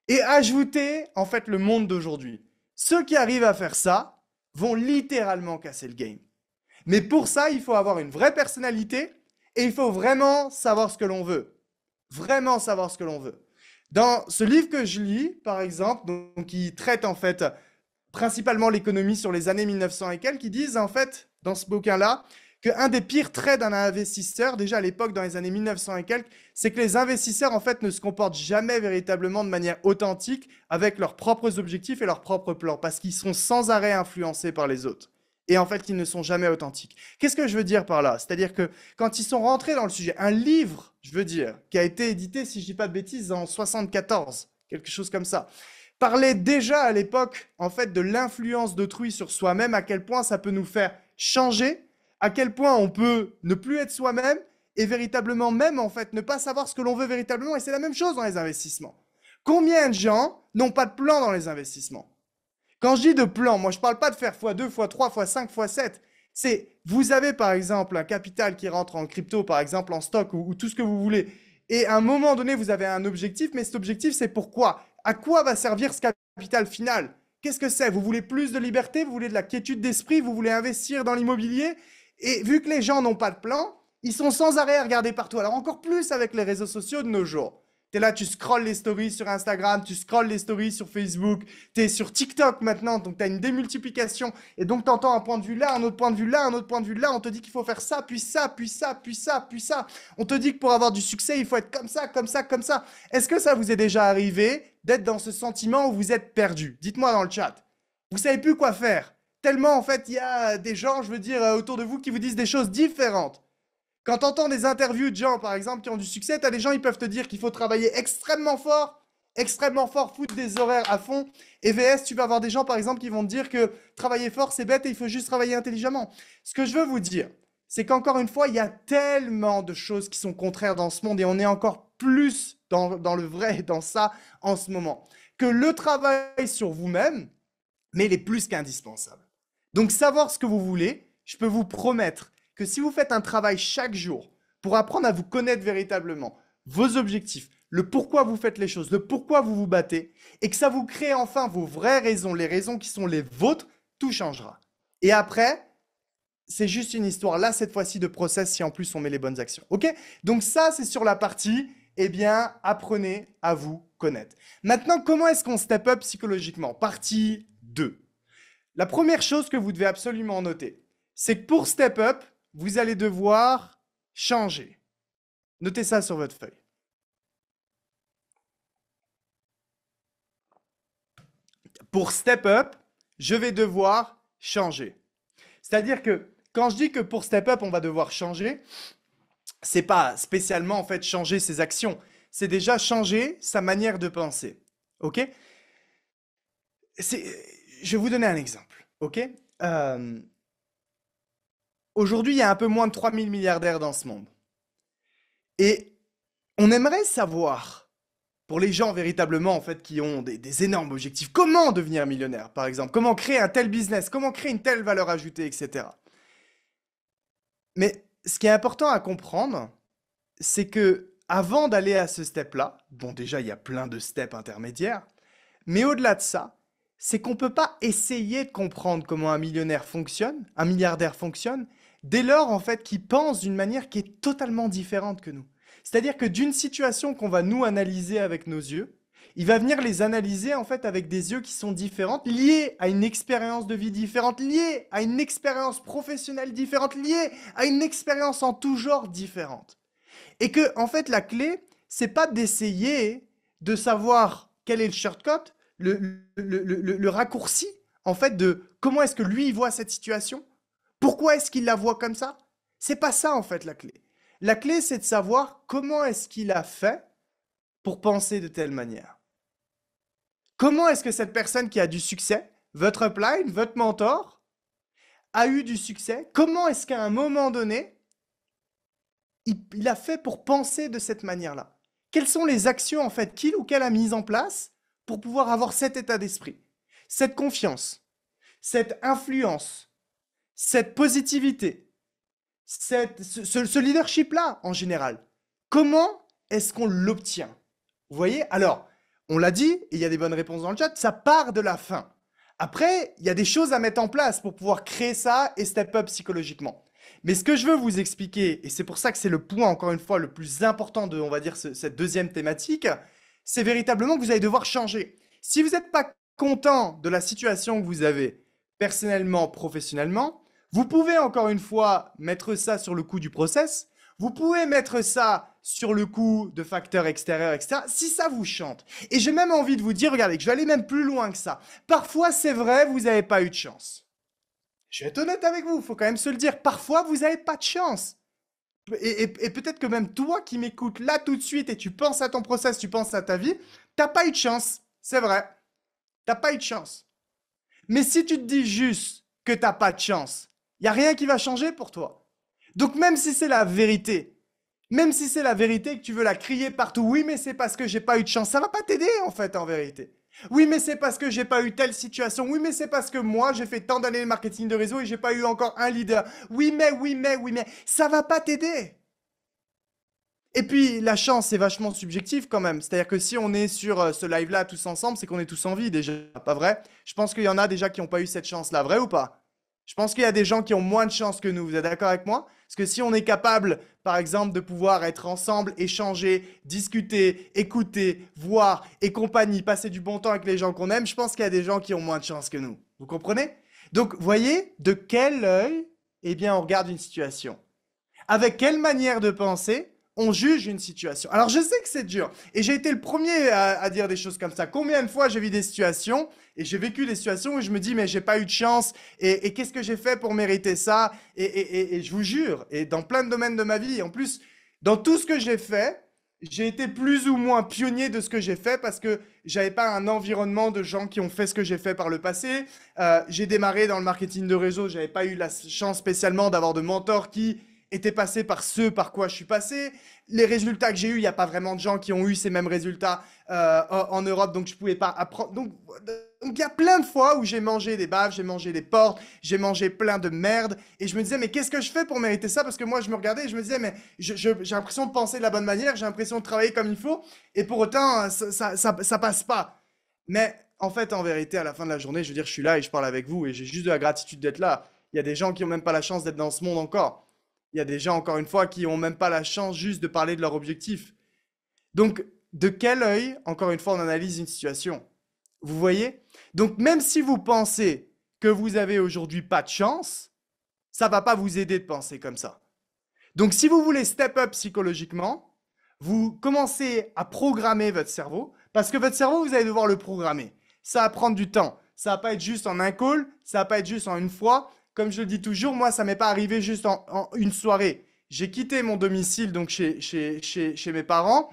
Et ajouter, en fait, le monde d'aujourd'hui. Ceux qui arrivent à faire ça vont littéralement casser le game. Mais pour ça, il faut avoir une vraie personnalité et il faut vraiment savoir ce que l'on veut. Vraiment savoir ce que l'on veut. Dans ce livre que je lis, par exemple, donc, qui traite en fait principalement l'économie sur les années 1900 et quelques, qui disent en fait, dans ce bouquin-là, qu'un des pires traits d'un investisseur, déjà à l'époque, dans les années 1900 et quelques, c'est que les investisseurs, en fait, ne se comportent jamais véritablement de manière authentique avec leurs propres objectifs et leurs propres plans, parce qu'ils sont sans arrêt influencés par les autres. Et en fait, ils ne sont jamais authentiques. Qu'est-ce que je veux dire par là? C'est-à-dire que quand ils sont rentrés dans le sujet, un livre, je veux dire, qui a été édité, si je ne dis pas de bêtises, en 74, quelque chose comme ça, parlait déjà à l'époque, en fait, de l'influence d'autrui sur soi-même, à quel point ça peut nous faire changer, à quel point on peut ne plus être soi-même et véritablement même, en fait, ne pas savoir ce que l'on veut véritablement. Et c'est la même chose dans les investissements. Combien de gens n'ont pas de plan dans les investissements? Quand je dis de plan, moi je ne parle pas de faire x2, x3, x5, x7. C'est, vous avez par exemple un capital qui rentre en crypto, par exemple en stock ou tout ce que vous voulez. Et à un moment donné, vous avez un objectif, mais cet objectif, c'est pourquoi? À quoi va servir ce capital final? Qu'est-ce que c'est? Vous voulez plus de liberté? Vous voulez de la quiétude d'esprit? Vous voulez investir dans l'immobilier? Et vu que les gens n'ont pas de plan, ils sont sans arrêt à regarder partout. Alors encore plus avec les réseaux sociaux de nos jours. Tu es là, tu scrolles les stories sur Instagram, tu scrolles les stories sur Facebook, tu es sur TikTok maintenant, donc tu as une démultiplication. Et donc tu entends un point de vue là, un autre point de vue là, un autre point de vue là. On te dit qu'il faut faire ça, puis ça, puis ça, puis ça, puis ça. On te dit que pour avoir du succès, il faut être comme ça, comme ça, comme ça. Est-ce que ça vous est déjà arrivé d'être dans ce sentiment où vous êtes perdu? Dites-moi dans le chat. Vous savez plus quoi faire. Tellement en fait, il y a des gens, je veux dire, autour de vous qui vous disent des choses différentes. Quand tu entends des interviews de gens, par exemple, qui ont du succès, tu as des gens, ils peuvent te dire qu'il faut travailler extrêmement fort, foutre des horaires à fond. Et VS, tu vas avoir des gens, par exemple, qui vont te dire que travailler fort, c'est bête et il faut juste travailler intelligemment. Ce que je veux vous dire, c'est qu'encore une fois, il y a tellement de choses qui sont contraires dans ce monde et on est encore plus dans le vrai, dans ça, en ce moment, que le travail sur vous-même, mais il est plus qu'indispensable. Donc, savoir ce que vous voulez, je peux vous promettre que si vous faites un travail chaque jour pour apprendre à vous connaître véritablement, vos objectifs, le pourquoi vous faites les choses, le pourquoi vous vous battez, et que ça vous crée enfin vos vraies raisons, les raisons qui sont les vôtres, tout changera. Et après, c'est juste une histoire, là, cette fois-ci, de process, si en plus on met les bonnes actions. OK? Donc ça, c'est sur la partie, eh bien, apprenez à vous connaître. connaître. Maintenant, comment est-ce qu'on step up psychologiquement? Partie 2. La première chose que vous devez absolument noter, c'est que pour step up, vous allez devoir changer. Notez ça sur votre feuille. Pour step up, je vais devoir changer. C'est-à-dire que quand je dis que pour step up, on va devoir changer, c'est pas spécialement en fait changer ses actions, c'est déjà changer sa manière de penser. Ok? Je vais vous donner un exemple. Ok? Aujourd'hui, il y a un peu moins de 3000 milliardaires dans ce monde. Et on aimerait savoir, pour les gens véritablement en fait qui ont des énormes objectifs, comment devenir millionnaire, par exemple, comment créer un tel business, comment créer une telle valeur ajoutée, etc. Mais ce qui est important à comprendre, c'est que avant d'aller à ce step-là, bon déjà il y a plein de steps intermédiaires, mais au-delà de ça, c'est qu'on ne peut pas essayer de comprendre comment un millionnaire fonctionne, un milliardaire fonctionne, dès lors en fait qu'il pense d'une manière qui est totalement différente que nous. C'est-à-dire que d'une situation qu'on va nous analyser avec nos yeux, il va venir les analyser en fait avec des yeux qui sont différentes, liés à une expérience de vie différente, liés à une expérience professionnelle différente, liés à une expérience en tout genre différente. Et que en fait la clé, c'est pas d'essayer de savoir quel est le shortcut, le raccourci en fait de comment est-ce que lui il voit cette situation, pourquoi est-ce qu'il la voit comme ça. C'est pas ça en fait la clé. La clé, c'est de savoir comment est-ce qu'il a fait pour penser de telle manière. Comment est-ce que cette personne qui a du succès, votre upline, votre mentor, a eu du succès? Comment est-ce qu'à un moment donné, il a fait pour penser de cette manière-là? Quelles sont les actions en fait qu'il ou qu'elle a mises en place pour pouvoir avoir cet état d'esprit, cette confiance, cette influence, cette positivité? Ce leadership-là, en général, comment est-ce qu'on l'obtient? Vous voyez? Alors, on l'a dit, et il y a des bonnes réponses dans le chat, ça part de la fin. Après, il y a des choses à mettre en place pour pouvoir créer ça et step up psychologiquement. Mais ce que je veux vous expliquer, et c'est pour ça que c'est le point, encore une fois, le plus important de, on va dire, cette deuxième thématique, c'est véritablement que vous allez devoir changer. Si vous n'êtes pas content de la situation que vous avez, personnellement, professionnellement, vous pouvez encore une fois mettre ça sur le coup du process. Vous pouvez mettre ça sur le coup de facteurs extérieurs, etc. Si ça vous chante. Et j'ai même envie de vous dire, regardez, que je vais aller même plus loin que ça. Parfois, c'est vrai, vous n'avez pas eu de chance. Je vais être honnête avec vous, il faut quand même se le dire. Parfois, vous n'avez pas de chance. Et peut-être que même toi qui m'écoutes là tout de suite et tu penses à ton process, tu penses à ta vie, t'as pas eu de chance. C'est vrai. T'as pas eu de chance. Mais si tu te dis juste que t'as pas de chance, il n'y a rien qui va changer pour toi. Donc même si c'est la vérité, même si c'est la vérité que tu veux la crier partout, oui mais c'est parce que j'ai pas eu de chance, ça va pas t'aider en fait en vérité. Oui mais c'est parce que j'ai pas eu telle situation, oui mais c'est parce que moi j'ai fait tant d'années de marketing de réseau et j'ai pas eu encore un leader. Oui mais, ça va pas t'aider. Et puis la chance c'est vachement subjectif quand même, c'est-à-dire que si on est sur ce live-là tous ensemble, c'est qu'on est tous en vie déjà, pas vrai? Je pense qu'il y en a déjà qui n'ont pas eu cette chance-là, vrai ou pas? Je pense qu'il y a des gens qui ont moins de chance que nous. Vous êtes d'accord avec moi? Parce que si on est capable, par exemple, de pouvoir être ensemble, échanger, discuter, écouter, voir et compagnie, passer du bon temps avec les gens qu'on aime, je pense qu'il y a des gens qui ont moins de chance que nous. Vous comprenez? Donc, voyez de quel œil, eh bien, on regarde une situation. Avec quelle manière de penser on juge une situation. Alors, je sais que c'est dur. Et j'ai été le premier à dire des choses comme ça. Combien de fois j'ai vu des situations et j'ai vécu des situations où je me dis, mais j'ai pas eu de chance. Et qu'est-ce que j'ai fait pour mériter ça? Et je vous jure, et dans plein de domaines de ma vie, en plus, dans tout ce que j'ai fait, j'ai été plus ou moins pionnier de ce que j'ai fait parce que j'avais pas un environnement de gens qui ont fait ce que j'ai fait par le passé. J'ai démarré dans le marketing de réseau. J'avais pas eu la chance spécialement d'avoir de mentors qui étaient passés par ce par quoi je suis passé. Les résultats que j'ai eus, il n'y a pas vraiment de gens qui ont eu ces mêmes résultats en Europe, donc je ne pouvais pas apprendre. Donc, il y a plein de fois où j'ai mangé des baffes, j'ai mangé des portes, j'ai mangé plein de merde, et je me disais, mais qu'est-ce que je fais pour mériter ça? Parce que moi, je me regardais et je me disais, mais j'ai l'impression de penser de la bonne manière, j'ai l'impression de travailler comme il faut, et pour autant, ça passe pas. Mais en fait, en vérité, à la fin de la journée, je veux dire, je suis là et je parle avec vous, et j'ai juste de la gratitude d'être là. Il y a des gens qui n'ont même pas la chance d'être dans ce monde encore. Il y a des gens, encore une fois, qui n'ont même pas la chance juste de parler de leur objectif. Donc, de quel œil, encore une fois, on analyse une situation. Vous voyez? Donc, même si vous pensez que vous avez aujourd'hui pas de chance, ça va pas vous aider de penser comme ça. Donc, si vous voulez step up psychologiquement, vous commencez à programmer votre cerveau, parce que votre cerveau, vous allez devoir le programmer. Ça va prendre du temps. Ça va pas être juste en un call, ça va pas être juste en une fois. Comme je le dis toujours, moi, ça m'est pas arrivé juste en une soirée. J'ai quitté mon domicile, donc chez mes parents,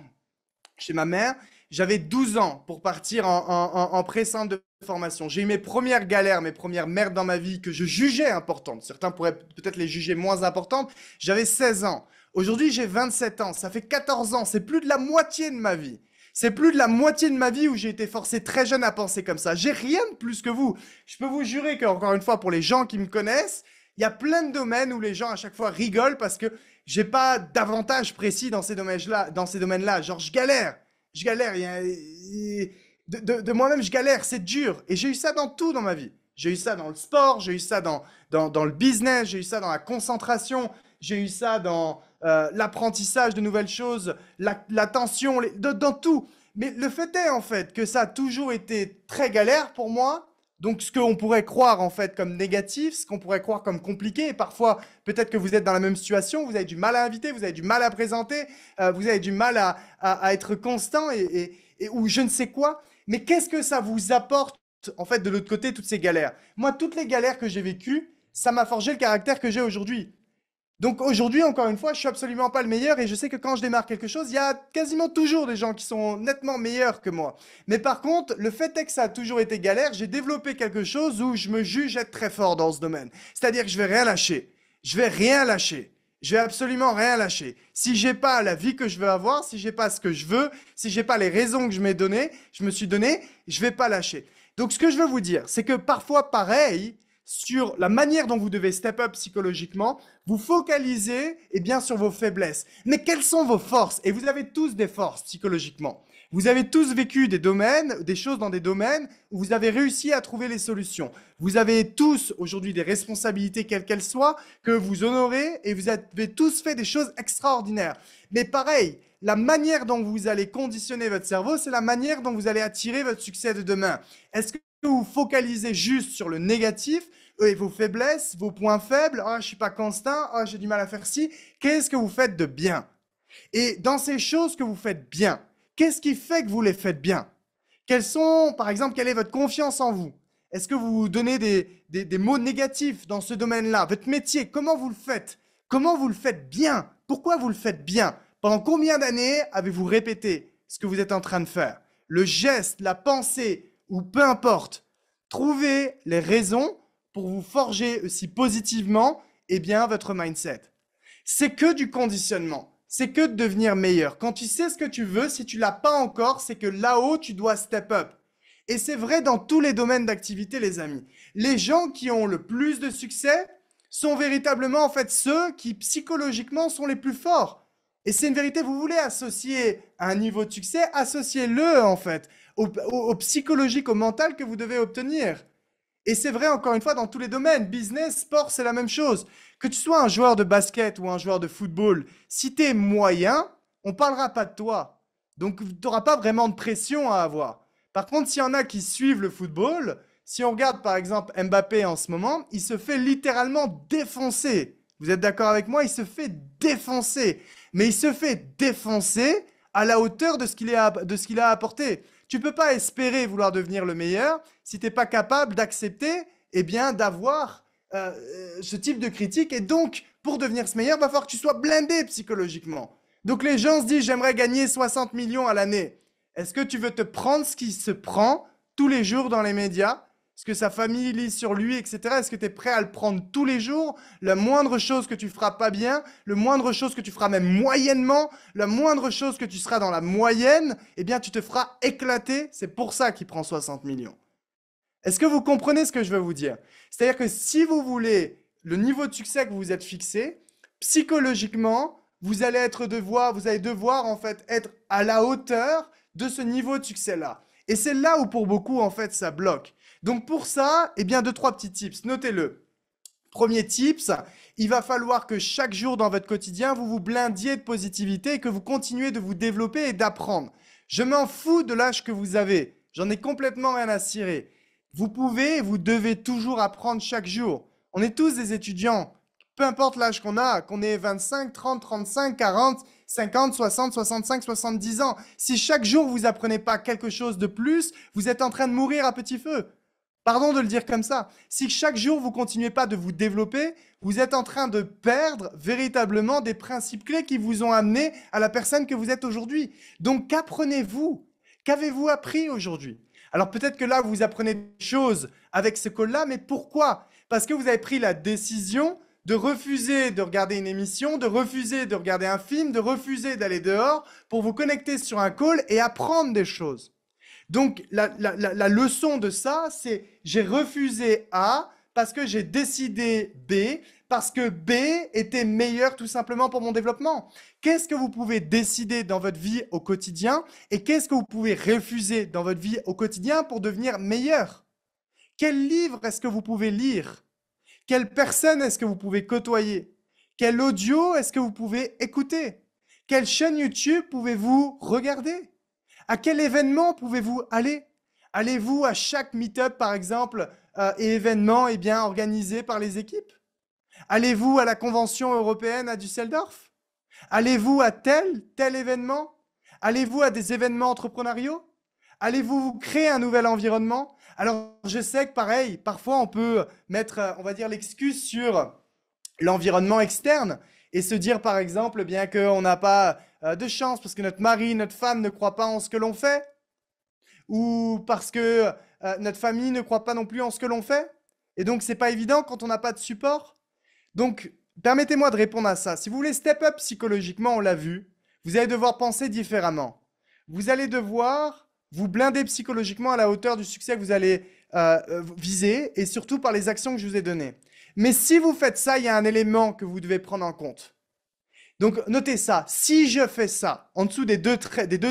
chez ma mère. J'avais 12 ans pour partir en pré-centre de formation. J'ai eu mes premières galères, mes premières merdes dans ma vie que je jugeais importantes. Certains pourraient peut-être les juger moins importantes. J'avais 16 ans. Aujourd'hui, j'ai 27 ans. Ça fait 14 ans. C'est plus de la moitié de ma vie. C'est plus de la moitié de ma vie où j'ai été forcé très jeune à penser comme ça. J'ai rien de plus que vous. Je peux vous jurer qu'encore une fois, pour les gens qui me connaissent, il y a plein de domaines où les gens à chaque fois rigolent parce que j'ai pas d'avantage précis dans ces domaines-là. Genre, je galère. De moi-même, je galère. C'est dur. Et j'ai eu ça dans tout dans ma vie. J'ai eu ça dans le sport, j'ai eu ça dans le business, j'ai eu ça dans la concentration, j'ai eu ça dans l'apprentissage de nouvelles choses, l'attention, dans tout. Mais le fait est en fait que ça a toujours été très galère pour moi. Donc ce qu'on pourrait croire en fait comme négatif, ce qu'on pourrait croire comme compliqué, et parfois peut-être que vous êtes dans la même situation, vous avez du mal à inviter, vous avez du mal à présenter, vous avez du mal à être constant ou je ne sais quoi. Mais qu'est-ce que ça vous apporte en fait de l'autre côté, toutes ces galères? Moi, toutes les galères que j'ai vécues, ça m'a forgé le caractère que j'ai aujourd'hui. Donc aujourd'hui, encore une fois, je suis absolument pas le meilleur et je sais que quand je démarre quelque chose, il y a quasiment toujours des gens qui sont nettement meilleurs que moi. Mais par contre, le fait est que ça a toujours été galère, j'ai développé quelque chose où je me juge être très fort dans ce domaine. C'est-à-dire que je vais rien lâcher. Je vais rien lâcher. Je vais absolument rien lâcher. Si j'ai pas la vie que je veux avoir, si j'ai pas ce que je veux, si j'ai pas les raisons que je me suis donné, je vais pas lâcher. Donc ce que je veux vous dire, c'est que parfois pareil, sur la manière dont vous devez step up psychologiquement, vous focalisez bien sur vos faiblesses. Mais quelles sont vos forces? Et vous avez tous des forces psychologiquement. Vous avez tous vécu des choses dans des domaines où vous avez réussi à trouver les solutions. Vous avez tous aujourd'hui des responsabilités quelles qu'elles soient que vous honorez et vous avez tous fait des choses extraordinaires. Mais pareil, la manière dont vous allez conditionner votre cerveau, c'est la manière dont vous allez attirer votre succès de demain. Est-ce que vous focalisez juste sur le négatif et vos faiblesses, vos points faibles? Oh, je suis pas constant, oh, j'ai du mal à faire ci. Qu'est-ce que vous faites de bien? Et dans ces choses que vous faites bien, qu'est-ce qui fait que vous les faites bien? Par exemple, quelle est votre confiance en vous? Est-ce que vous donnez des mots négatifs dans ce domaine-là? Votre métier, comment vous le faites? Comment vous le faites bien? Pourquoi vous le faites bien? Pendant combien d'années avez-vous répété ce que vous êtes en train de faire? Le geste, la pensée, ou peu importe. Trouvez les raisons pour vous forger aussi positivement votre mindset. C'est que du conditionnement. C'est que de devenir meilleur. Quand tu sais ce que tu veux, si tu l'as pas encore, c'est que là-haut, tu dois step up. Et c'est vrai dans tous les domaines d'activité, les amis. Les gens qui ont le plus de succès sont véritablement en fait ceux qui psychologiquement sont les plus forts. Et c'est une vérité, vous voulez associer un niveau de succès, associez-le en fait au psychologique, au mental que vous devez obtenir. Et c'est vrai encore une fois dans tous les domaines, business, sport, c'est la même chose. Que tu sois un joueur de basket ou un joueur de football, si tu es moyen, on parlera pas de toi. Donc tu n'auras pas vraiment de pression à avoir. Par contre, s'il y en a qui suivent le football, si on regarde par exemple Mbappé en ce moment, il se fait littéralement défoncer. Vous êtes d'accord avec moi? Il se fait défoncer. Mais il se fait défoncer à la hauteur de ce qu'il a apporté. Tu ne peux pas espérer vouloir devenir le meilleur si tu n'es pas capable d'accepter d'avoir ce type de critique. Et donc, pour devenir ce meilleur, il va falloir que tu sois blindé psychologiquement. Donc les gens se disent, j'aimerais gagner 60 millions à l'année. Est-ce que tu veux te prendre ce qui se prend tous les jours dans les médias? Est-ce que sa famille lit sur lui, etc. Est-ce que tu es prêt à le prendre tous les jours? La moindre chose que tu feras pas bien, la moindre chose que tu feras même moyennement, la moindre chose que tu seras dans la moyenne, tu te feras éclater. C'est pour ça qu'il prend 60 millions. Est-ce que vous comprenez ce que je veux vous dire? C'est-à-dire que si vous voulez le niveau de succès que vous vous êtes fixé, psychologiquement, vous allez devoir en fait être à la hauteur de ce niveau de succès-là. Et c'est là où pour beaucoup en fait ça bloque. Donc pour ça, 2-3 petits tips, notez-le. Premier tips, il va falloir que chaque jour dans votre quotidien, vous vous blindiez de positivité et que vous continuez de vous développer et d'apprendre. Je m'en fous de l'âge que vous avez. J'en ai complètement rien à cirer. Vous pouvez et vous devez toujours apprendre chaque jour. On est tous des étudiants. Peu importe l'âge qu'on ait 25, 30, 35, 40, 50, 60, 65, 70 ans. Si chaque jour vous apprenez pas quelque chose de plus, vous êtes en train de mourir à petit feu. Pardon de le dire comme ça. Si chaque jour vous continuez pas de vous développer, vous êtes en train de perdre véritablement des principes clés qui vous ont amené à la personne que vous êtes aujourd'hui. Donc qu'apprenez-vous? Qu'avez-vous appris aujourd'hui? Alors peut-être que là, vous apprenez des choses avec ce call-là, mais pourquoi? Parce que vous avez pris la décision de refuser de regarder une émission, de refuser de regarder un film, de refuser d'aller dehors pour vous connecter sur un call et apprendre des choses. Donc la leçon de ça, c'est j'ai refusé A parce que j'ai décidé B, parce que B était meilleur tout simplement pour mon développement. Qu'est-ce que vous pouvez décider dans votre vie au quotidien et qu'est-ce que vous pouvez refuser dans votre vie au quotidien pour devenir meilleur? Quel livre est-ce que vous pouvez lire? Quelle personne est-ce que vous pouvez côtoyer? Quel audio est-ce que vous pouvez écouter? Quelle chaîne YouTube pouvez-vous regarder? À quel événement pouvez-vous aller? Allez-vous à chaque meet-up, par exemple, et événement organisé par les équipes? Allez-vous à la convention européenne à Düsseldorf? Allez-vous à tel événement? Allez-vous à des événements entrepreneuriaux? Allez-vous vous créer un nouvel environnement? Alors, je sais que pareil, parfois on peut mettre, on va dire, l'excuse sur l'environnement externe et se dire, par exemple, bien qu'on n'a pas de chance parce que notre mari, notre femme ne croient pas en ce que l'on fait ou parce que notre famille ne croit pas non plus en ce que l'on fait. Et donc, c'est pas évident quand on n'a pas de support. Donc, permettez-moi de répondre à ça. Si vous voulez step up psychologiquement, on l'a vu, vous allez devoir penser différemment. Vous allez devoir vous blinder psychologiquement à la hauteur du succès que vous allez viser et surtout par les actions que je vous ai données. Mais si vous faites ça, il y a un élément que vous devez prendre en compte. Donc, notez ça. Si je fais ça, en dessous des deux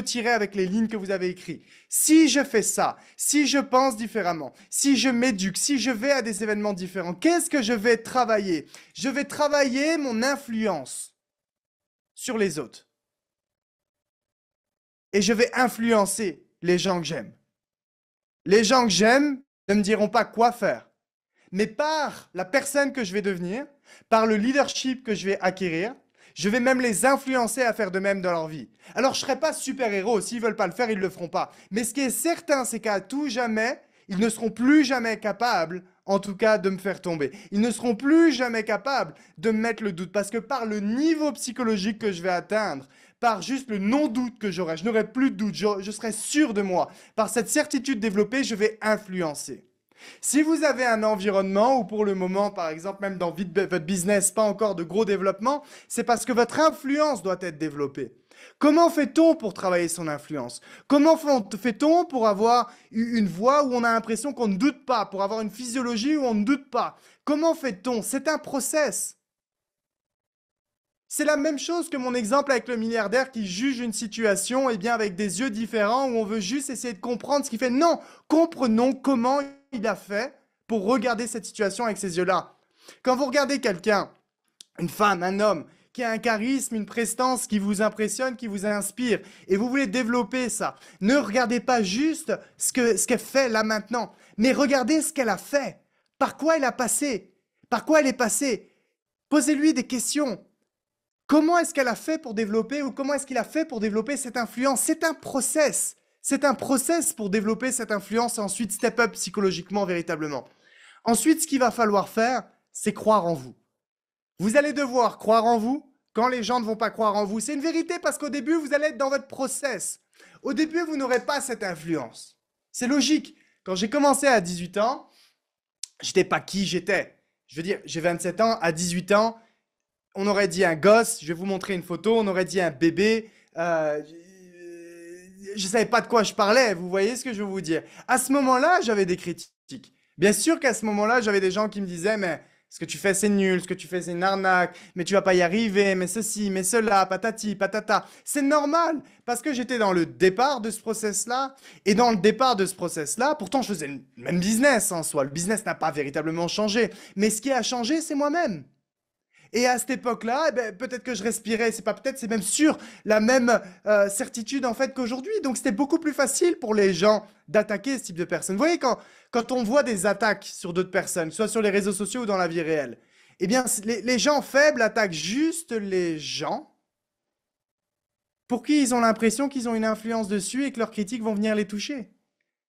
tirets avec les lignes que vous avez écrites, si je fais ça, si je pense différemment, si je m'éduque, si je vais à des événements différents, qu'est-ce que je vais travailler? Je vais travailler mon influence sur les autres. Et je vais influencer les gens que j'aime. Les gens que j'aime ne me diront pas quoi faire. Mais par la personne que je vais devenir, par le leadership que je vais acquérir, je vais même les influencer à faire de même dans leur vie. Alors, je ne serai pas super-héros. S'ils ne veulent pas le faire, ils ne le feront pas. Mais ce qui est certain, c'est qu'à tout jamais, ils ne seront plus jamais capables, en tout cas, de me faire tomber. Ils ne seront plus jamais capables de me mettre le doute. Parce que par le niveau psychologique que je vais atteindre, par juste le non-doute que j'aurai, je n'aurai plus de doute, je serai sûr de moi. Par cette certitude développée, je vais influencer. Si vous avez un environnement où pour le moment, par exemple, même dans votre business, pas encore de gros développement, c'est parce que votre influence doit être développée. Comment fait-on pour travailler son influence? Comment fait-on pour avoir une voix où on a l'impression qu'on ne doute pas, pour avoir une physiologie où on ne doute pas? Comment fait-on? C'est un process. C'est la même chose que mon exemple avec le milliardaire qui juge une situation avec des yeux différents où on veut juste essayer de comprendre ce qu'il fait. Non, comprenons comment il a fait pour regarder cette situation avec ces yeux-là. Quand vous regardez quelqu'un, une femme, un homme, qui a un charisme, une prestance qui vous impressionne, qui vous inspire, et vous voulez développer ça, ne regardez pas juste ce qu'elle fait là maintenant, mais regardez ce qu'elle a fait, par quoi elle a passé, par quoi elle est passée. Posez-lui des questions. Comment est-ce qu'elle a fait pour développer ou comment est-ce qu'il a fait pour développer cette influence? C'est un process. C'est un process pour développer cette influence et ensuite step up psychologiquement véritablement. Ensuite, ce qu'il va falloir faire, c'est croire en vous. Vous allez devoir croire en vous quand les gens ne vont pas croire en vous. C'est une vérité parce qu'au début, vous allez être dans votre process. Au début, vous n'aurez pas cette influence. C'est logique. Quand j'ai commencé à 18 ans, j'étais pas qui j'étais. Je veux dire, j'ai 27 ans, à 18 ans, on aurait dit un gosse, je vais vous montrer une photo, on aurait dit un bébé, je ne savais pas de quoi je parlais, vous voyez ce que je veux vous dire. À ce moment-là, j'avais des critiques. Bien sûr qu'à ce moment-là, j'avais des gens qui me disaient, mais ce que tu fais, c'est nul, ce que tu fais, c'est une arnaque, mais tu vas pas y arriver, mais ceci, mais cela, patati, patata. C'est normal, parce que j'étais dans le départ de ce process-là, et dans le départ de ce process-là, pourtant je faisais le même business en soi, le business n'a pas véritablement changé, mais ce qui a changé, c'est moi-même. Et à cette époque-là, eh ben, peut-être que je respirais, c'est pas peut-être, c'est même sûr, la même certitude en fait qu'aujourd'hui. Donc c'était beaucoup plus facile pour les gens d'attaquer ce type de personnes. Vous voyez, quand on voit des attaques sur d'autres personnes, soit sur les réseaux sociaux ou dans la vie réelle, eh bien, les gens faibles attaquent juste les gens pour qui ils ont l'impression qu'ils ont une influence dessus et que leurs critiques vont venir les toucher.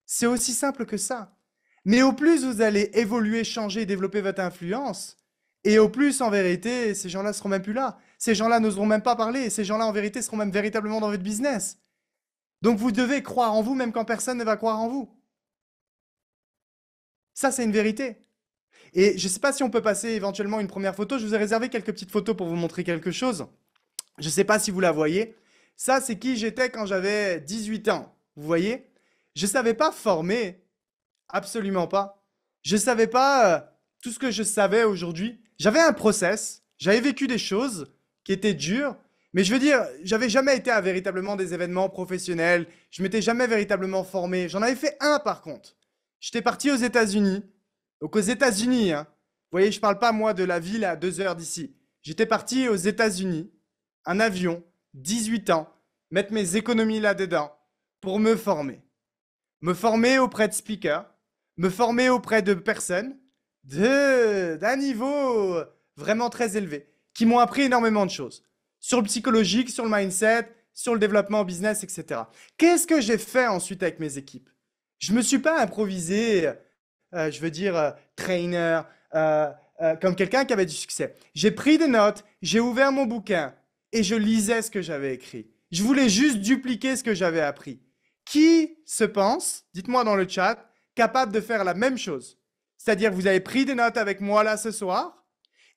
C'est aussi simple que ça. Mais au plus vous allez évoluer, changer, développer votre influence, et au plus, en vérité, ces gens-là seront même plus là. Ces gens-là n'oseront même pas parler. Ces gens-là, en vérité, seront même véritablement dans votre business. Donc, vous devez croire en vous, même quand personne ne va croire en vous. Ça, c'est une vérité. Et je ne sais pas si on peut passer éventuellement une première photo. Je vous ai réservé quelques petites photos pour vous montrer quelque chose. Je ne sais pas si vous la voyez. Ça, c'est qui j'étais quand j'avais 18 ans. Vous voyez? Je ne savais pas former. Absolument pas. Je ne savais pas tout ce que je savais aujourd'hui. J'avais un process. J'avais vécu des choses qui étaient dures. Mais je veux dire, j'avais jamais été à véritablement des événements professionnels. Je m'étais jamais véritablement formé. J'en avais fait un par contre. J'étais parti aux États-Unis. Donc aux États-Unis, hein. Vous voyez, je parle pas moi de la ville à 2 heures d'ici. J'étais parti aux États-Unis, un avion, 18 ans, mettre mes économies là-dedans pour me former. Me former auprès de speakers, me former auprès de personnes d'un niveau vraiment très élevé, qui m'ont appris énormément de choses. Sur le psychologique, sur le mindset, sur le développement business, etc. Qu'est-ce que j'ai fait ensuite avec mes équipes? Je ne me suis pas improvisé, je veux dire, trainer, comme quelqu'un qui avait du succès. J'ai pris des notes, j'ai ouvert mon bouquin et je lisais ce que j'avais écrit. Je voulais juste dupliquer ce que j'avais appris. Qui se pense, dites-moi dans le chat, capable de faire la même chose? C'est-à-dire que vous avez pris des notes avec moi là ce soir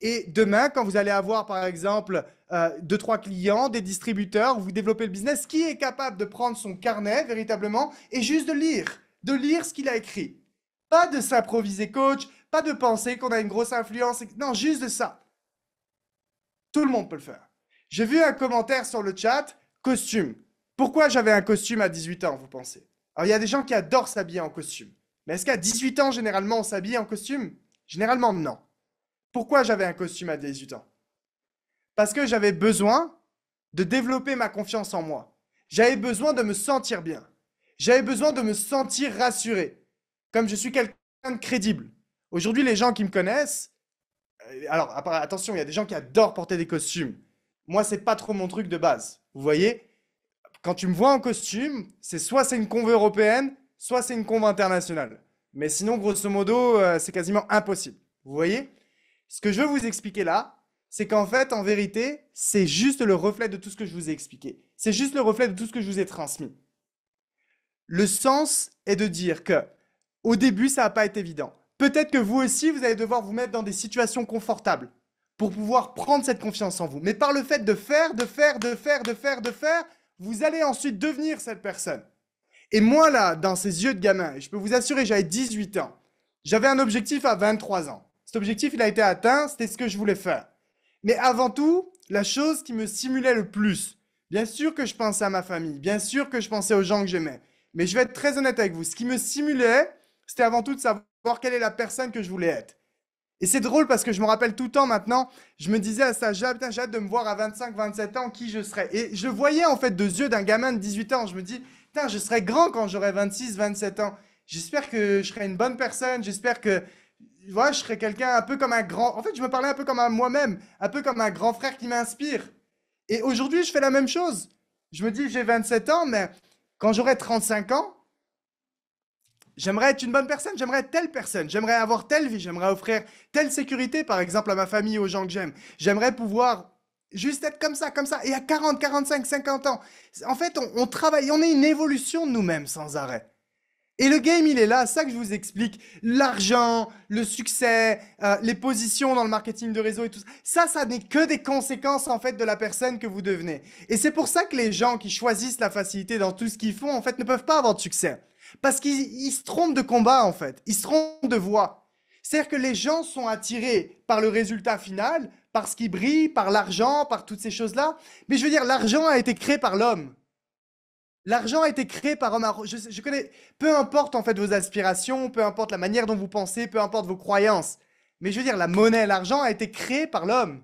et demain, quand vous allez avoir par exemple 2-3 clients, des distributeurs, vous développez le business, qui est capable de prendre son carnet véritablement et juste de lire ce qu'il a écrit? Pas de s'improviser coach, pas de penser qu'on a une grosse influence. Non, juste de ça. Tout le monde peut le faire. J'ai vu un commentaire sur le chat, costume. Pourquoi j'avais un costume à 18 ans, vous pensez? Alors, il y a des gens qui adorent s'habiller en costume. Mais est-ce qu'à 18 ans, généralement, on s'habille en costume? Généralement, non. Pourquoi j'avais un costume à 18 ans? Parce que j'avais besoin de développer ma confiance en moi. J'avais besoin de me sentir bien. J'avais besoin de me sentir rassuré. Comme je suis quelqu'un de crédible. Aujourd'hui, les gens qui me connaissent, alors attention, il y a des gens qui adorent porter des costumes. Moi, c'est pas trop mon truc de base. Vous voyez, quand tu me vois en costume, c'est une conve européenne, soit c'est une conve internationale. Mais sinon, grosso modo, c'est quasiment impossible. Vous voyez? Ce que je veux vous expliquer là, c'est qu'en fait, en vérité, c'est juste le reflet de tout ce que je vous ai expliqué. C'est juste le reflet de tout ce que je vous ai transmis. Le sens est de dire que au début, ça n'a pas été évident. Peut-être que vous aussi, vous allez devoir vous mettre dans des situations confortables pour pouvoir prendre cette confiance en vous. Mais par le fait de faire, vous allez ensuite devenir cette personne. Et moi, là, dans ces yeux de gamin, je peux vous assurer, j'avais 18 ans. J'avais un objectif à 23 ans. Cet objectif, il a été atteint, c'était ce que je voulais faire. Mais avant tout, la chose qui me stimulait le plus, bien sûr que je pensais à ma famille, bien sûr que je pensais aux gens que j'aimais, mais je vais être très honnête avec vous, ce qui me stimulait, c'était avant tout de savoir quelle est la personne que je voulais être. Et c'est drôle parce que je me rappelle tout le temps maintenant, je me disais à ça, j'ai hâte de me voir à 25-27 ans qui je serais. Et je voyais en fait de yeux d'un gamin de 18 ans, je me dis, putain, je serais grand quand j'aurai 26-27 ans. J'espère que je serai une bonne personne, j'espère que voilà, je serais quelqu'un un peu comme un grand... En fait, je me parlais un peu comme à moi-même, un peu comme un grand frère qui m'inspire. Et aujourd'hui, je fais la même chose. Je me dis, j'ai 27 ans, mais quand j'aurai 35 ans, j'aimerais être une bonne personne, j'aimerais être telle personne, j'aimerais avoir telle vie, j'aimerais offrir telle sécurité, par exemple, à ma famille, aux gens que j'aime. J'aimerais pouvoir juste être comme ça, comme ça. Et à 40, 45, 50 ans, en fait, on travaille, on est une évolution de nous-mêmes sans arrêt. Et le game, il est là, ça que je vous explique. L'argent, le succès, les positions dans le marketing de réseau et tout ça. Ça n'est que des conséquences, en fait, de la personne que vous devenez. Et c'est pour ça que les gens qui choisissent la facilité dans tout ce qu'ils font, en fait, ne peuvent pas avoir de succès. Parce qu'ils se trompent de combat, en fait. Ils se trompent de voie. C'est-à-dire que les gens sont attirés par le résultat final, par ce qui brille, par l'argent, par toutes ces choses-là. Mais je veux dire, l'argent a été créé par l'homme. L'argent a été créé par homme. Je connais, peu importe en fait vos aspirations, peu importe la manière dont vous pensez, peu importe vos croyances. Mais je veux dire, la monnaie, l'argent a été créé par l'homme.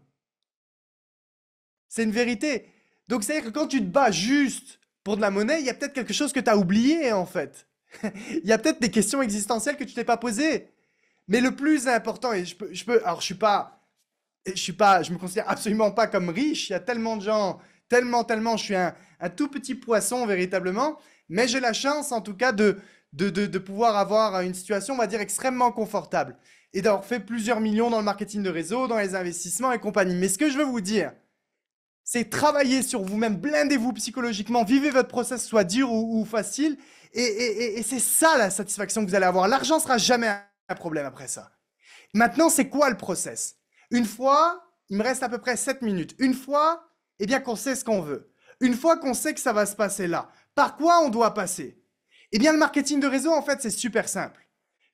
C'est une vérité. Donc, c'est-à-dire que quand tu te bats juste pour de la monnaie, il y a peut-être quelque chose que tu as oublié, en fait. Il y a peut-être des questions existentielles que tu t'es pas posées. Mais le plus important, et alors je me considère absolument pas comme riche. Il y a tellement de gens, tellement, je suis un tout petit poisson véritablement. Mais j'ai la chance, en tout cas, de pouvoir avoir une situation, on va dire, extrêmement confortable. Et d'avoir fait plusieurs millions dans le marketing de réseau, dans les investissements et compagnie. Mais ce que je veux vous dire, c'est travailler sur vous-même, blindez-vous psychologiquement, vivez votre process, soit dur ou facile. Et c'est ça la satisfaction que vous allez avoir. L'argent sera jamais un problème après ça. Maintenant, c'est quoi le process? Une fois, il me reste à peu près 7 minutes. Une fois, eh bien qu'on sait ce qu'on veut. Une fois qu'on sait que ça va se passer là, par quoi on doit passer? Eh bien, le marketing de réseau, en fait, c'est super simple.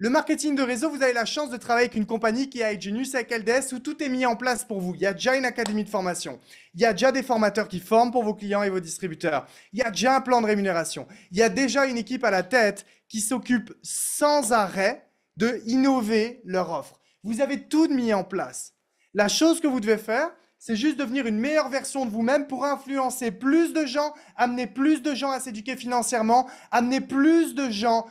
Le marketing de réseau, vous avez la chance de travailler avec une compagnie qui est iGenius, avec LDS, où tout est mis en place pour vous. Il y a déjà une académie de formation. Il y a déjà des formateurs qui forment pour vos clients et vos distributeurs. Il y a déjà un plan de rémunération. Il y a déjà une équipe à la tête qui s'occupe sans arrêt de innover leur offre. Vous avez tout mis en place. La chose que vous devez faire, c'est juste devenir une meilleure version de vous-même pour influencer plus de gens, amener plus de gens à s'éduquer financièrement, amener plus de gens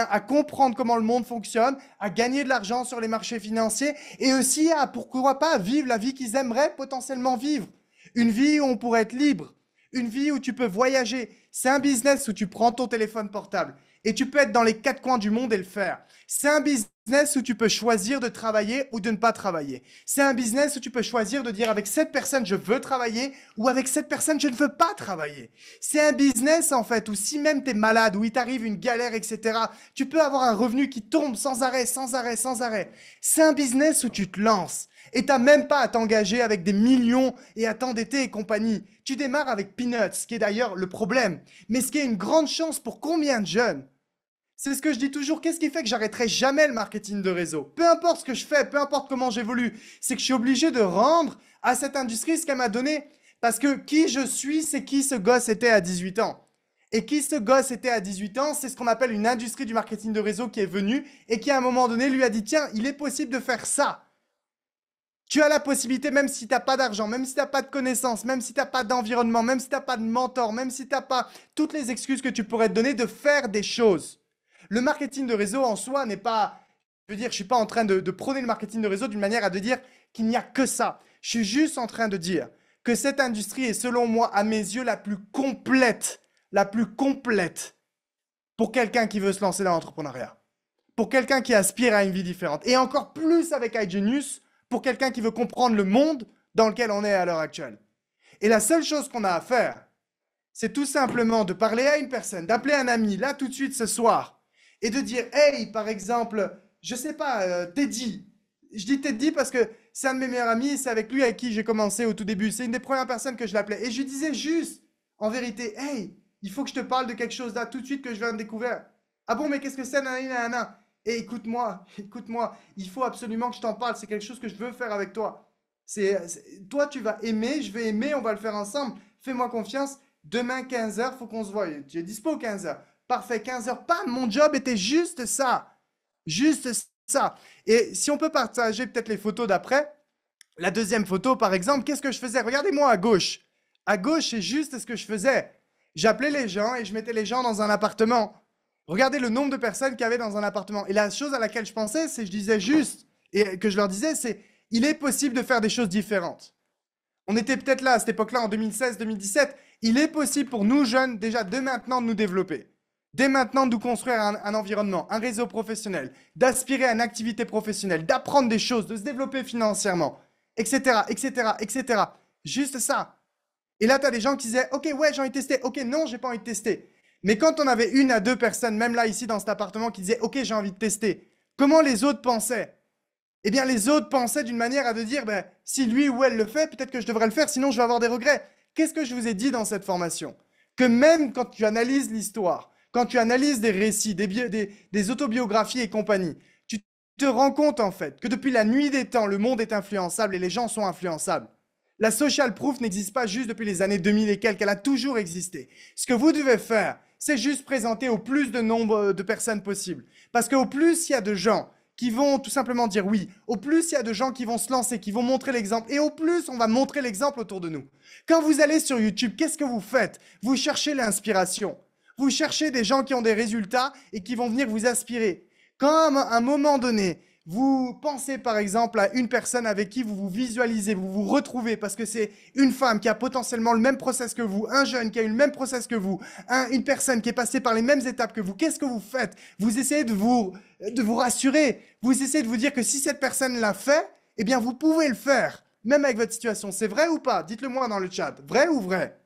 à comprendre comment le monde fonctionne, à gagner de l'argent sur les marchés financiers et aussi à, pourquoi pas, vivre la vie qu'ils aimeraient potentiellement vivre. Une vie où on pourrait être libre, une vie où tu peux voyager. C'est un business où tu prends ton téléphone portable et tu peux être dans les 4 coins du monde et le faire. C'est un business où tu peux choisir de travailler ou de ne pas travailler. C'est un business où tu peux choisir de dire avec cette personne je veux travailler ou avec cette personne je ne veux pas travailler. C'est un business en fait où si même tu es malade ou il t'arrive une galère, etc., tu peux avoir un revenu qui tombe sans arrêt, sans arrêt, sans arrêt. C'est un business où tu te lances. Et tu n'as même pas à t'engager avec des millions et à t'endetter et compagnie. Tu démarres avec peanuts, ce qui est d'ailleurs le problème. Mais ce qui est une grande chance pour combien de jeunes? C'est ce que je dis toujours, qu'est-ce qui fait que j'arrêterai jamais le marketing de réseau? Peu importe ce que je fais, peu importe comment j'évolue, c'est que je suis obligé de rendre à cette industrie ce qu'elle m'a donné. Parce que qui je suis, c'est qui ce gosse était à 18 ans. Et qui ce gosse était à 18 ans, c'est ce qu'on appelle une industrie du marketing de réseau qui est venue et qui à un moment donné lui a dit, tiens, il est possible de faire ça. Tu as la possibilité, même si tu n'as pas d'argent, même si tu n'as pas de connaissances, même si tu n'as pas d'environnement, même si tu n'as pas de mentor, même si tu n'as pas toutes les excuses que tu pourrais te donner, de faire des choses. Le marketing de réseau en soi n'est pas, je veux dire, je ne suis pas en train de prôner le marketing de réseau d'une manière à de dire qu'il n'y a que ça. Je suis juste en train de dire que cette industrie est, selon moi, à mes yeux, la plus complète pour quelqu'un qui veut se lancer dans l'entrepreneuriat, pour quelqu'un qui aspire à une vie différente, et encore plus avec iGenius, pour quelqu'un qui veut comprendre le monde dans lequel on est à l'heure actuelle. Et la seule chose qu'on a à faire, c'est tout simplement de parler à une personne, d'appeler un ami, là tout de suite ce soir, et de dire, hey, par exemple, je sais pas, Teddy. Je dis Teddy parce que c'est un de mes meilleurs amis, c'est avec lui avec qui j'ai commencé au tout début. C'est une des premières personnes que je l'appelais. Et je lui disais juste, en vérité, hey, il faut que je te parle de quelque chose là tout de suite que je viens de découvrir. Ah bon, mais qu'est-ce que c'est, nanana? Et écoute-moi, il faut absolument que je t'en parle. C'est quelque chose que je veux faire avec toi. Toi, tu vas aimer, je vais aimer, on va le faire ensemble. Fais-moi confiance. Demain, 15 h, faut qu'on se voie. Tu es dispo 15 h. Parfait, 15 h. Pas, mon job était juste ça. Juste ça. Et si on peut partager peut-être les photos d'après, la deuxième photo, par exemple, qu'est-ce que je faisais? Regardez-moi à gauche. À gauche, c'est juste ce que je faisais. J'appelais les gens et je mettais les gens dans un appartement. Regardez le nombre de personnes qu'il y avait dans un appartement. Et la chose à laquelle je pensais, c'est je disais juste, et que je leur disais, c'est il est possible de faire des choses différentes. On était peut-être là à cette époque-là, en 2016-2017. Il est possible pour nous jeunes, déjà dès maintenant, de nous développer. Dès maintenant, de nous construire un environnement, un réseau professionnel, d'aspirer à une activité professionnelle, d'apprendre des choses, de se développer financièrement, etc., etc., etc. Juste ça. Et là, tu as des gens qui disaient, ok, ouais, j'ai envie de tester. Ok, non, j'ai pas envie de tester. Mais quand on avait 1 à 2 personnes, même là, ici, dans cet appartement, qui disaient, ok, j'ai envie de tester, comment les autres pensaient? Eh bien, les autres pensaient d'une manière à de dire, ben, si lui ou elle le fait, peut-être que je devrais le faire, sinon je vais avoir des regrets. Qu'est-ce que je vous ai dit dans cette formation? Que même quand tu analyses l'histoire, quand tu analyses des récits, des autobiographies et compagnie, tu te rends compte en fait que depuis la nuit des temps, le monde est influençable et les gens sont influençables. La social proof n'existe pas juste depuis les années 2000 et quelques, elle a toujours existé. Ce que vous devez faire, c'est juste présenter au plus de nombre de personnes possible. Parce qu'au plus il y a de gens qui vont tout simplement dire oui, au plus il y a de gens qui vont se lancer, qui vont montrer l'exemple, et au plus on va montrer l'exemple autour de nous. Quand vous allez sur YouTube, qu'est-ce que vous faites? Vous cherchez l'inspiration. Vous cherchez des gens qui ont des résultats et qui vont venir vous inspirer. Quand à un moment donné, vous pensez par exemple à une personne avec qui vous vous visualisez, vous vous retrouvez parce que c'est une femme qui a potentiellement le même process que vous, un jeune qui a eu le même process que vous, une personne qui est passée par les mêmes étapes que vous, qu'est-ce que vous faites? Vous essayez de vous rassurer, vous essayez de vous dire que si cette personne l'a fait, eh bien vous pouvez le faire, même avec votre situation. C'est vrai ou pas? Dites-le moi dans le chat. Vrai ou vrai?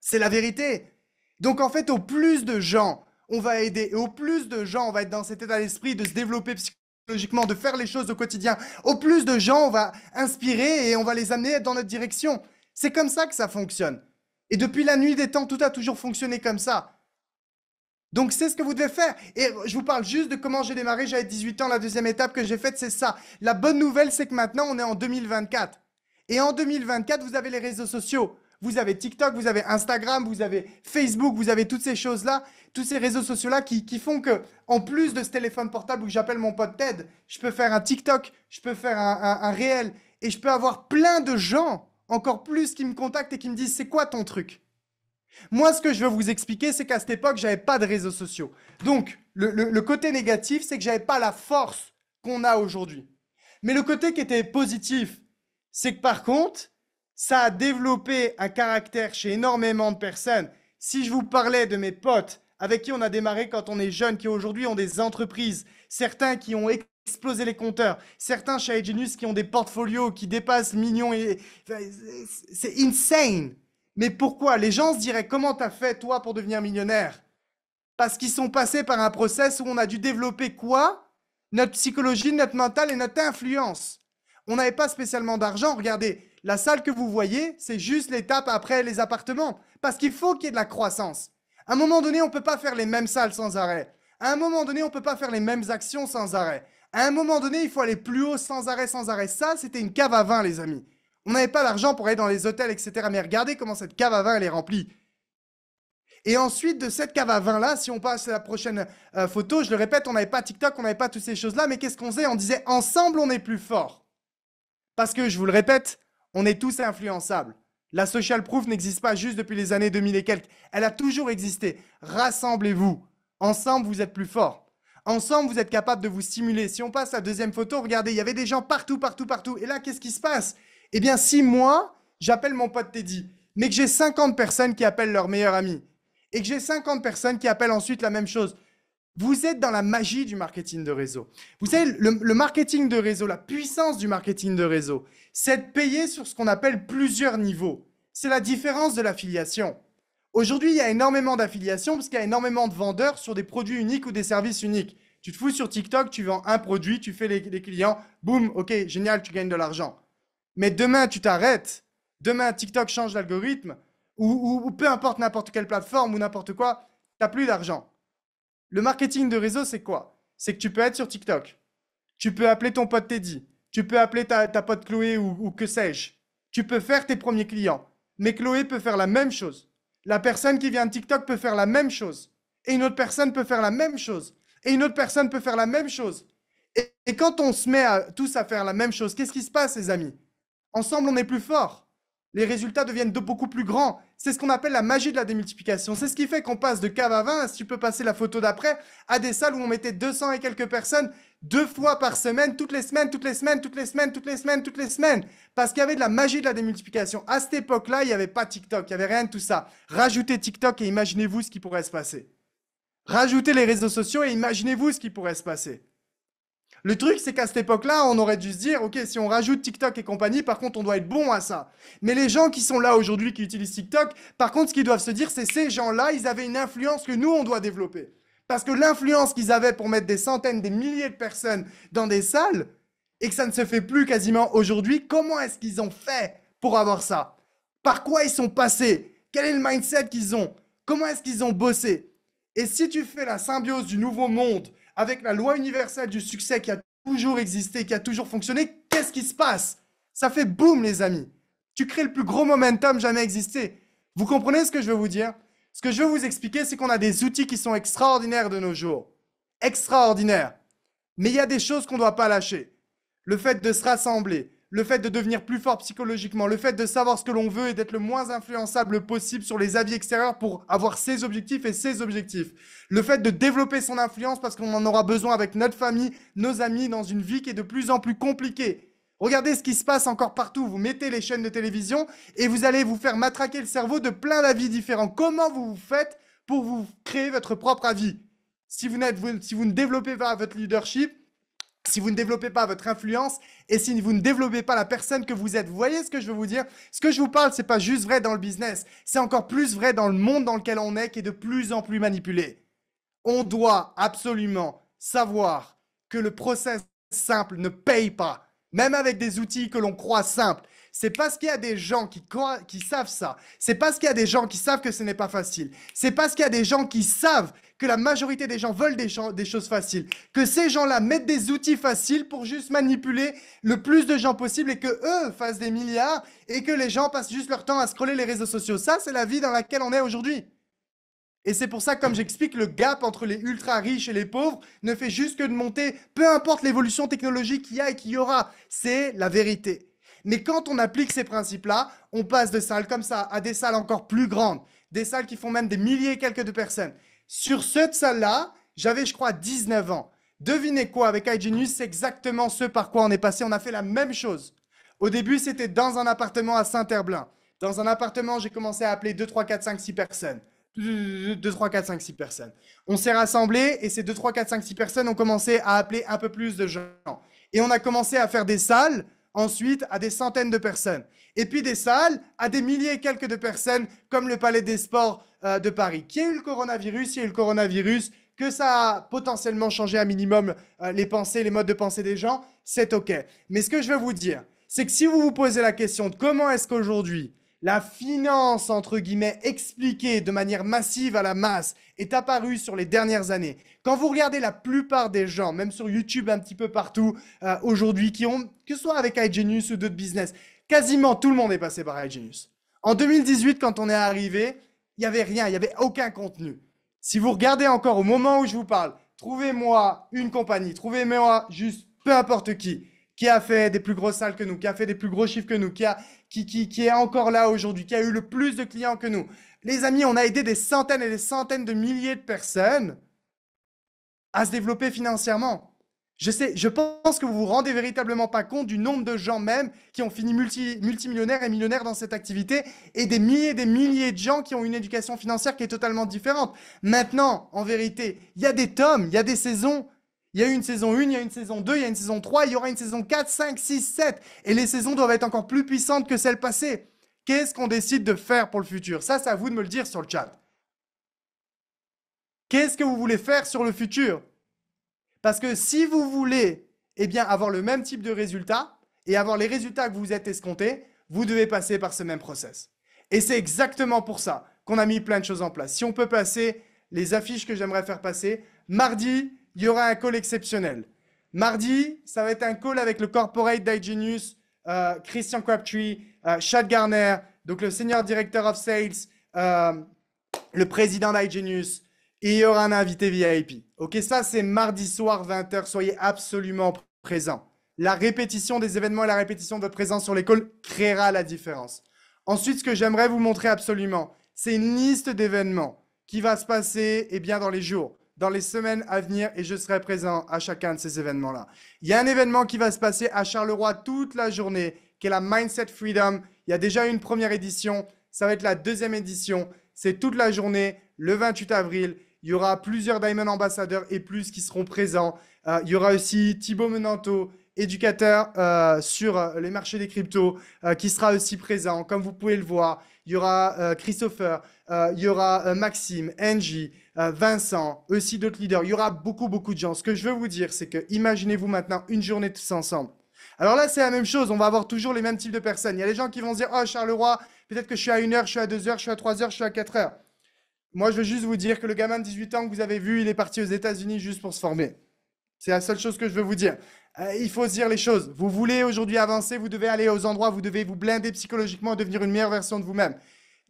C'est la vérité. Donc en fait, au plus de gens, on va aider, et au plus de gens, on va être dans cet état d'esprit de se développer psychologiquement, de faire les choses au quotidien. Au plus de gens, on va inspirer et on va les amener dans notre direction. C'est comme ça que ça fonctionne. Et depuis la nuit des temps, tout a toujours fonctionné comme ça. Donc c'est ce que vous devez faire. Et je vous parle juste de comment j'ai démarré, j'avais 18 ans, la deuxième étape que j'ai faite, c'est ça. La bonne nouvelle, c'est que maintenant, on est en 2024. Et en 2024, vous avez les réseaux sociaux. Vous avez TikTok, vous avez Instagram, vous avez Facebook, vous avez toutes ces choses-là, tous ces réseaux sociaux-là qui font que, en plus de ce téléphone portable où j'appelle mon pote Ted, je peux faire un TikTok, je peux faire un réel, et je peux avoir plein de gens, encore plus, qui me contactent et qui me disent « c'est quoi ton truc ?» Moi, ce que je veux vous expliquer, c'est qu'à cette époque, je n'avais pas de réseaux sociaux. Donc, le côté négatif, c'est que je n'avais pas la force qu'on a aujourd'hui. Mais le côté qui était positif, c'est que par contre, ça a développé un caractère chez énormément de personnes. Si je vous parlais de mes potes avec qui on a démarré quand on est jeune, qui aujourd'hui ont des entreprises, certains qui ont explosé les compteurs, certains chez iGenius qui ont des portfolios qui dépassent millions, c'est insane. Mais pourquoi? Les gens se diraient, comment t'as fait toi pour devenir millionnaire? Parce qu'ils sont passés par un process où on a dû développer quoi? Notre psychologie, notre mental et notre influence. On n'avait pas spécialement d'argent. Regardez, la salle que vous voyez, c'est juste l'étape après les appartements. Parce qu'il faut qu'il y ait de la croissance. À un moment donné, on ne peut pas faire les mêmes salles sans arrêt. À un moment donné, on ne peut pas faire les mêmes actions sans arrêt. À un moment donné, il faut aller plus haut sans arrêt, sans arrêt. Ça, c'était une cave à vin, les amis. On n'avait pas l'argent pour aller dans les hôtels, etc. Mais regardez comment cette cave à vin, elle est remplie. Et ensuite, de cette cave à vin-là, si on passe à la prochaine photo, je le répète, on n'avait pas TikTok, on n'avait pas toutes ces choses-là. Mais qu'est-ce qu'on faisait? On disait, ensemble, on est plus fort. Parce que, je vous le répète, on est tous influençables. La social proof n'existe pas juste depuis les années 2000 et quelques. Elle a toujours existé. Rassemblez-vous. Ensemble, vous êtes plus forts. Ensemble, vous êtes capable de vous stimuler. Si on passe à la deuxième photo, regardez, il y avait des gens partout, partout, partout. Et là, qu'est-ce qui se passe? Eh bien, si moi, j'appelle mon pote Teddy, mais que j'ai 50 personnes qui appellent leur meilleur ami, et que j'ai 50 personnes qui appellent ensuite la même chose, vous êtes dans la magie du marketing de réseau. Vous savez, le marketing de réseau, la puissance du marketing de réseau, c'est de payer sur ce qu'on appelle plusieurs niveaux. C'est la différence de l'affiliation. Aujourd'hui, il y a énormément d'affiliations parce qu'il y a énormément de vendeurs sur des produits uniques ou des services uniques. Tu te fous sur TikTok, tu vends un produit, tu fais les clients, boum, ok, génial, tu gagnes de l'argent. Mais demain, tu t'arrêtes. Demain, TikTok change l'algorithme ou peu importe n'importe quelle plateforme ou n'importe quoi, tu n'as plus d'argent. Le marketing de réseau, c'est quoi? C'est que tu peux être sur TikTok. Tu peux appeler ton pote Teddy. Tu peux appeler ta pote Chloé ou que sais-je. Tu peux faire tes premiers clients. Mais Chloé peut faire la même chose. La personne qui vient de TikTok peut faire la même chose. Et une autre personne peut faire la même chose. Et une autre personne peut faire la même chose. Et quand on se met tous à faire la même chose, qu'est-ce qui se passe, les amis? Ensemble, on est plus fort. Les résultats deviennent beaucoup plus grands. C'est ce qu'on appelle la magie de la démultiplication. C'est ce qui fait qu'on passe de cave à vin, si tu peux passer la photo d'après, à des salles où on mettait 200 et quelques personnes 2 fois par semaine, toutes les semaines, toutes les semaines, toutes les semaines, toutes les semaines, toutes les semaines. Parce qu'il y avait de la magie de la démultiplication. À cette époque-là, il n'y avait pas TikTok, il n'y avait rien de tout ça. Rajoutez TikTok et imaginez-vous ce qui pourrait se passer. Rajoutez les réseaux sociaux et imaginez-vous ce qui pourrait se passer. Le truc, c'est qu'à cette époque-là, on aurait dû se dire, ok, si on rajoute TikTok et compagnie, par contre, on doit être bon à ça. Mais les gens qui sont là aujourd'hui, qui utilisent TikTok, par contre, ce qu'ils doivent se dire, c'est ces gens-là, ils avaient une influence que nous, on doit développer. Parce que l'influence qu'ils avaient pour mettre des centaines, des milliers de personnes dans des salles, et que ça ne se fait plus quasiment aujourd'hui, comment est-ce qu'ils ont fait pour avoir ça? Par quoi ils sont passés? Quel est le mindset qu'ils ont? Comment est-ce qu'ils ont bossé? Et si tu fais la symbiose du nouveau monde avec la loi universelle du succès qui a toujours existé, qui a toujours fonctionné, qu'est-ce qui se passe? Ça fait boum, les amis. Tu crées le plus gros momentum jamais existé. Vous comprenez ce que je veux vous dire? Ce que je veux vous expliquer, c'est qu'on a des outils qui sont extraordinaires de nos jours. Extraordinaires. Mais il y a des choses qu'on ne doit pas lâcher. Le fait de se rassembler, le fait de devenir plus fort psychologiquement, le fait de savoir ce que l'on veut et d'être le moins influençable possible sur les avis extérieurs pour avoir ses objectifs et ses objectifs. Le fait de développer son influence parce qu'on en aura besoin avec notre famille, nos amis, dans une vie qui est de plus en plus compliquée. Regardez ce qui se passe encore partout. Vous mettez les chaînes de télévision et vous allez vous faire matraquer le cerveau de plein d'avis différents. Comment vous faites pour vous créer votre propre avis? Si vous ne développez pas votre leadership, si vous ne développez pas votre influence et si vous ne développez pas la personne que vous êtes. Vous voyez ce que je veux vous dire? Ce que je vous parle, ce n'est pas juste vrai dans le business, c'est encore plus vrai dans le monde dans lequel on est, qui est de plus en plus manipulé. On doit absolument savoir que le process simple ne paye pas, même avec des outils que l'on croit simples. C'est parce qu'il y a des gens qui savent ça. C'est parce qu'il y a des gens qui savent que ce n'est pas facile. C'est parce qu'il y a des gens qui savent que la majorité des gens veulent des choses faciles. Que ces gens-là mettent des outils faciles pour juste manipuler le plus de gens possible et que eux fassent des milliards et que les gens passent juste leur temps à scroller les réseaux sociaux. Ça, c'est la vie dans laquelle on est aujourd'hui. Et c'est pour ça, comme j'explique, le gap entre les ultra riches et les pauvres ne fait juste que de monter, peu importe l'évolution technologique qu'il y a et qu'il y aura. C'est la vérité. Mais quand on applique ces principes-là, on passe de salles comme ça à des salles encore plus grandes, des salles qui font même des milliers et quelques de personnes. Sur cette salle-là, j'avais, je crois, 19 ans. Devinez quoi, avec iGenius, c'est exactement ce par quoi on est passé. On a fait la même chose. Au début, c'était dans un appartement à Saint-Herblain. Dans un appartement, j'ai commencé à appeler 2, 3, 4, 5, 6 personnes. 2, 3, 4, 5, 6 personnes. On s'est rassemblés et ces 2, 3, 4, 5, 6 personnes ont commencé à appeler un peu plus de gens. Et on a commencé à faire des salles ensuite à des centaines de personnes. Et puis des salles à des milliers et quelques de personnes, comme le Palais des Sports de Paris. Qui a eu le coronavirus? Il y a eu le coronavirus, que ça a potentiellement changé à minimum les pensées, les modes de pensée des gens, c'est OK. Mais ce que je veux vous dire, c'est que si vous vous posez la question de comment est-ce qu'aujourd'hui la finance, entre guillemets, expliquée de manière massive à la masse est apparue sur les dernières années. Quand vous regardez la plupart des gens, même sur YouTube un petit peu partout aujourd'hui, que ce soit avec iGenius ou d'autres business, quasiment tout le monde est passé par iGenius. En 2018, quand on est arrivé, il n'y avait rien, il n'y avait aucun contenu. Si vous regardez encore au moment où je vous parle, trouvez-moi une compagnie, trouvez-moi juste peu importe qui a fait des plus grosses salles que nous, qui a fait des plus gros chiffres que nous, qui est encore là aujourd'hui, qui a eu le plus de clients que nous. Les amis, on a aidé des centaines et des centaines de milliers de personnes à se développer financièrement. Je pense que vous vous rendez véritablement pas compte du nombre de gens même qui ont fini multimillionnaires et millionnaires dans cette activité et des milliers de gens qui ont une éducation financière qui est totalement différente. Maintenant, en vérité, il y a des tomes, il y a des saisons. Il y a eu une saison 1, il y a une saison 2, il y a une saison 3, il y aura une saison 4, 5, 6, 7. Et les saisons doivent être encore plus puissantes que celles passées. Qu'est-ce qu'on décide de faire pour le futur? Ça, c'est à vous de me le dire sur le chat. Qu'est-ce que vous voulez faire sur le futur? Parce que si vous voulez avoir le même type de résultats et avoir les résultats que vous êtes escomptés, vous devez passer par ce même process. Et c'est exactement pour ça qu'on a mis plein de choses en place. Si on peut passer les affiches que j'aimerais faire passer, mardi, il y aura un call exceptionnel. Mardi, ça va être un call avec le corporate d'iGenius, Christian Crabtree, Chad Garner, donc le senior director of sales, le président d'iGenius, et il y aura un invité VIP. Ok, ça c'est mardi soir 20h, soyez absolument présents. La répétition des événements et la répétition de votre présence sur les calls créera la différence. Ensuite, ce que j'aimerais vous montrer absolument, c'est une liste d'événements qui va se passer dans les jours, dans les semaines à venir et je serai présent à chacun de ces événements-là. Il y a un événement qui va se passer à Charleroi toute la journée, qui est la Mindset Freedom. Il y a déjà eu une première édition, ça va être la deuxième édition. C'est toute la journée, le 28 avril. Il y aura plusieurs Diamond ambassadeurs et plus qui seront présents. Il y aura aussi Thibaut Menanto, éducateur sur les marchés des cryptos, qui sera aussi présent, comme vous pouvez le voir. Il y aura Christopher, il y aura Maxime, Angie, Vincent, aussi d'autres leaders. Il y aura beaucoup de gens. Ce que je veux vous dire, c'est que imaginez-vous maintenant une journée tous ensemble. Alors là, c'est la même chose. On va avoir toujours les mêmes types de personnes. Il y a les gens qui vont se dire « Oh, Charleroi, peut-être que je suis à 1 heure, je suis à 2 heures, je suis à 3 heures, je suis à 4 heures. » Moi, je veux juste vous dire que le gamin de 18 ans que vous avez vu, il est parti aux États-Unis juste pour se former. C'est la seule chose que je veux vous dire. Il faut se dire les choses. Vous voulez aujourd'hui avancer, vous devez aller aux endroits, vous devez vous blinder psychologiquement, devenir une meilleure version de vous-même.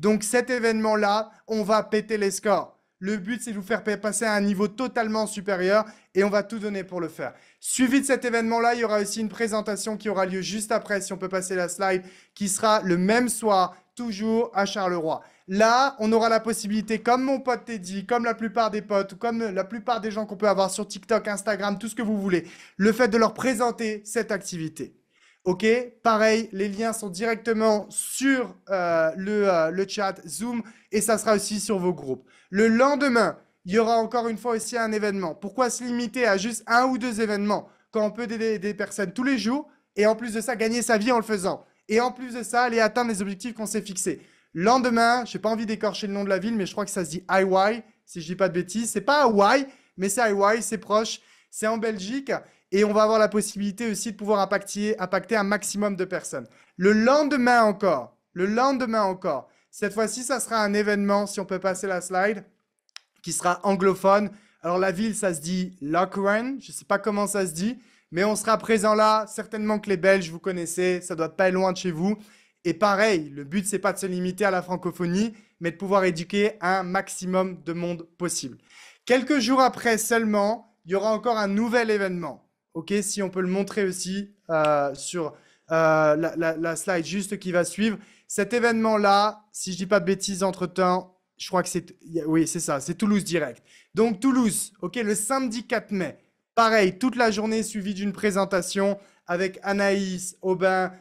Donc cet événement-là, on va péter les scores. Le but, c'est de vous faire passer à un niveau totalement supérieur et on va tout donner pour le faire. Suivi de cet événement-là, il y aura aussi une présentation qui aura lieu juste après, si on peut passer la slide, qui sera le même soir, toujours à Charleroi. Là, on aura la possibilité, comme mon pote Teddy, comme la plupart des potes, ou comme la plupart des gens qu'on peut avoir sur TikTok, Instagram, tout ce que vous voulez, le fait de leur présenter cette activité. Ok, pareil, les liens sont directement sur le chat Zoom et ça sera aussi sur vos groupes. Le lendemain, il y aura encore une fois aussi un événement. Pourquoi se limiter à juste un ou deux événements quand on peut aider des personnes tous les jours et en plus de ça, gagner sa vie en le faisant. Et en plus de ça, aller atteindre les objectifs qu'on s'est fixés. Lendemain, je n'ai pas envie d'écorcher le nom de la ville, mais je crois que ça se dit IY, si je ne dis pas de bêtises. C'est pas Hawaï, mais c'est IY, c'est proche, c'est en Belgique. Et on va avoir la possibilité aussi de pouvoir impacter un maximum de personnes. Le lendemain encore, cette fois-ci, ça sera un événement, si on peut passer la slide, qui sera anglophone. Alors la ville, ça se dit Lokeren, je ne sais pas comment ça se dit, mais on sera présent là. Certainement que les Belges, vous connaissez, ça doit pas être loin de chez vous. Et pareil, le but, c'est pas de se limiter à la francophonie, mais de pouvoir éduquer un maximum de monde possible. Quelques jours après seulement, il y aura encore un nouvel événement. Ok, si on peut le montrer aussi sur la slide juste qui va suivre. Cet événement-là, si je dis pas de bêtises entre-temps, je crois que c'est… Oui, c'est ça, c'est Toulouse Direct. Donc Toulouse, ok, le samedi 4 mai. Pareil, toute la journée suivie d'une présentation avec Anaïs, Aubin,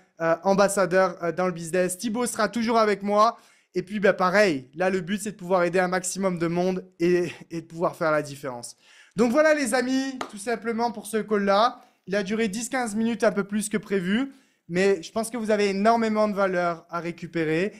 ambassadeur dans le business. Thibaut sera toujours avec moi. Et puis, pareil, là, le but, c'est de pouvoir aider un maximum de monde et de pouvoir faire la différence. Donc voilà, les amis, tout simplement pour ce call-là. Il a duré 10-15 minutes, un peu plus que prévu. Mais je pense que vous avez énormément de valeur à récupérer.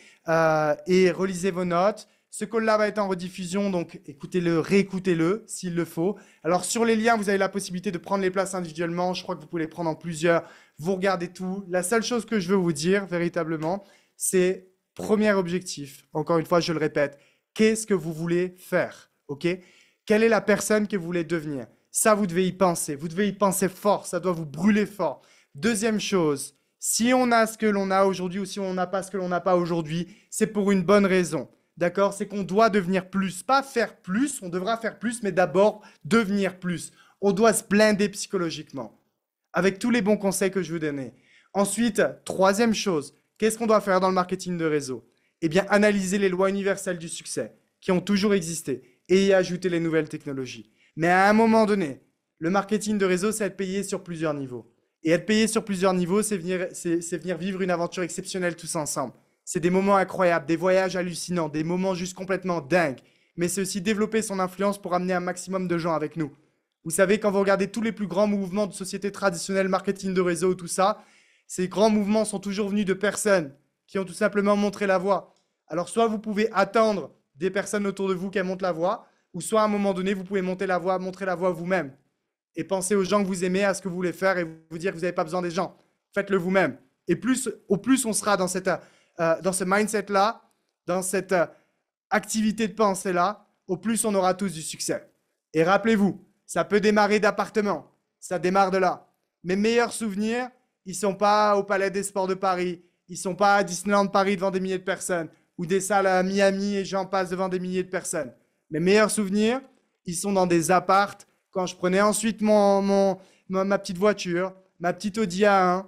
Et relisez vos notes. Ce call-là va être en rediffusion, donc écoutez-le, réécoutez-le s'il le faut. Alors, sur les liens, vous avez la possibilité de prendre les places individuellement. Je crois que vous pouvez les prendre en plusieurs. Vous regardez tout. La seule chose que je veux vous dire, véritablement, c'est premier objectif. Encore une fois, je le répète. Qu'est-ce que vous voulez faire? Ok? Quelle est la personne que vous voulez devenir? Ça, vous devez y penser. Vous devez y penser fort. Ça doit vous brûler fort. Deuxième chose, si on a ce que l'on a aujourd'hui ou si on n'a pas ce que l'on n'a pas aujourd'hui, c'est pour une bonne raison. D'accord? C'est qu'on doit devenir plus. Pas faire plus, on devra faire plus, mais d'abord devenir plus. On doit se blinder psychologiquement avec tous les bons conseils que je vous donnais. Ensuite, troisième chose, qu'est-ce qu'on doit faire dans le marketing de réseau? Eh bien, analyser les lois universelles du succès qui ont toujours existé et y ajouter les nouvelles technologies. Mais à un moment donné, le marketing de réseau, c'est être payé sur plusieurs niveaux. Et être payé sur plusieurs niveaux, c'est venir vivre une aventure exceptionnelle tous ensemble. C'est des moments incroyables, des voyages hallucinants, des moments juste complètement dingues. Mais c'est aussi développer son influence pour amener un maximum de gens avec nous. Vous savez, quand vous regardez tous les plus grands mouvements de société traditionnelle, marketing de réseau, tout ça, ces grands mouvements sont toujours venus de personnes qui ont tout simplement montré la voie. Alors, soit vous pouvez attendre des personnes autour de vous qu'elles montrent la voie, ou soit à un moment donné, vous pouvez montrer la voie vous-même. Et pensez aux gens que vous aimez, à ce que vous voulez faire et vous dire que vous n'avez pas besoin des gens. Faites-le vous-même. Et au plus on sera dans ce mindset-là, dans cette activité de pensée-là, au plus on aura tous du succès. Et rappelez-vous, ça peut démarrer d'appartement. Ça démarre de là. Mes meilleurs souvenirs, ils ne sont pas au Palais des Sports de Paris. Ils ne sont pas à Disneyland Paris devant des milliers de personnes. Ou des salles à Miami et j'en passe devant des milliers de personnes. Mes meilleurs souvenirs, ils sont dans des appartes. Quand je prenais ensuite ma petite voiture, ma petite Audi A1,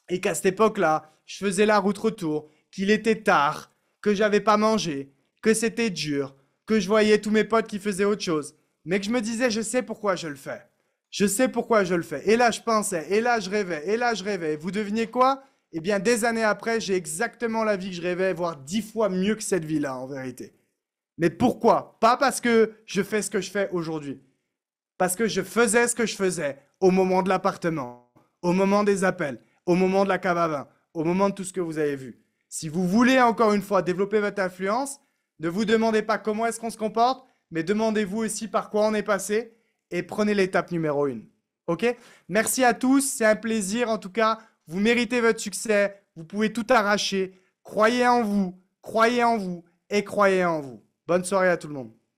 et qu'à cette époque-là, je faisais la route retour, qu'il était tard, que j'avais pas mangé, que c'était dur, que je voyais tous mes potes qui faisaient autre chose, mais que je me disais, je sais pourquoi je le fais. Je sais pourquoi je le fais. Et là, je pensais, et là, je rêvais, et là, je rêvais. Vous deviniez quoi? Eh bien, des années après, j'ai exactement la vie que je rêvais, voire 10 fois mieux que cette vie-là, en vérité. Mais pourquoi? Pas parce que je fais ce que je fais aujourd'hui. Parce que je faisais ce que je faisais au moment de l'appartement, au moment des appels, au moment de la cave à vin, au moment de tout ce que vous avez vu. Si vous voulez, encore une fois, développer votre influence, ne vous demandez pas comment est-ce qu'on se comporte, mais demandez-vous aussi par quoi on est passé et prenez l'étape numéro 1. OK? Merci à tous, c'est un plaisir en tout cas. Vous méritez votre succès, vous pouvez tout arracher. Croyez en vous et croyez en vous. Bonne soirée à tout le monde.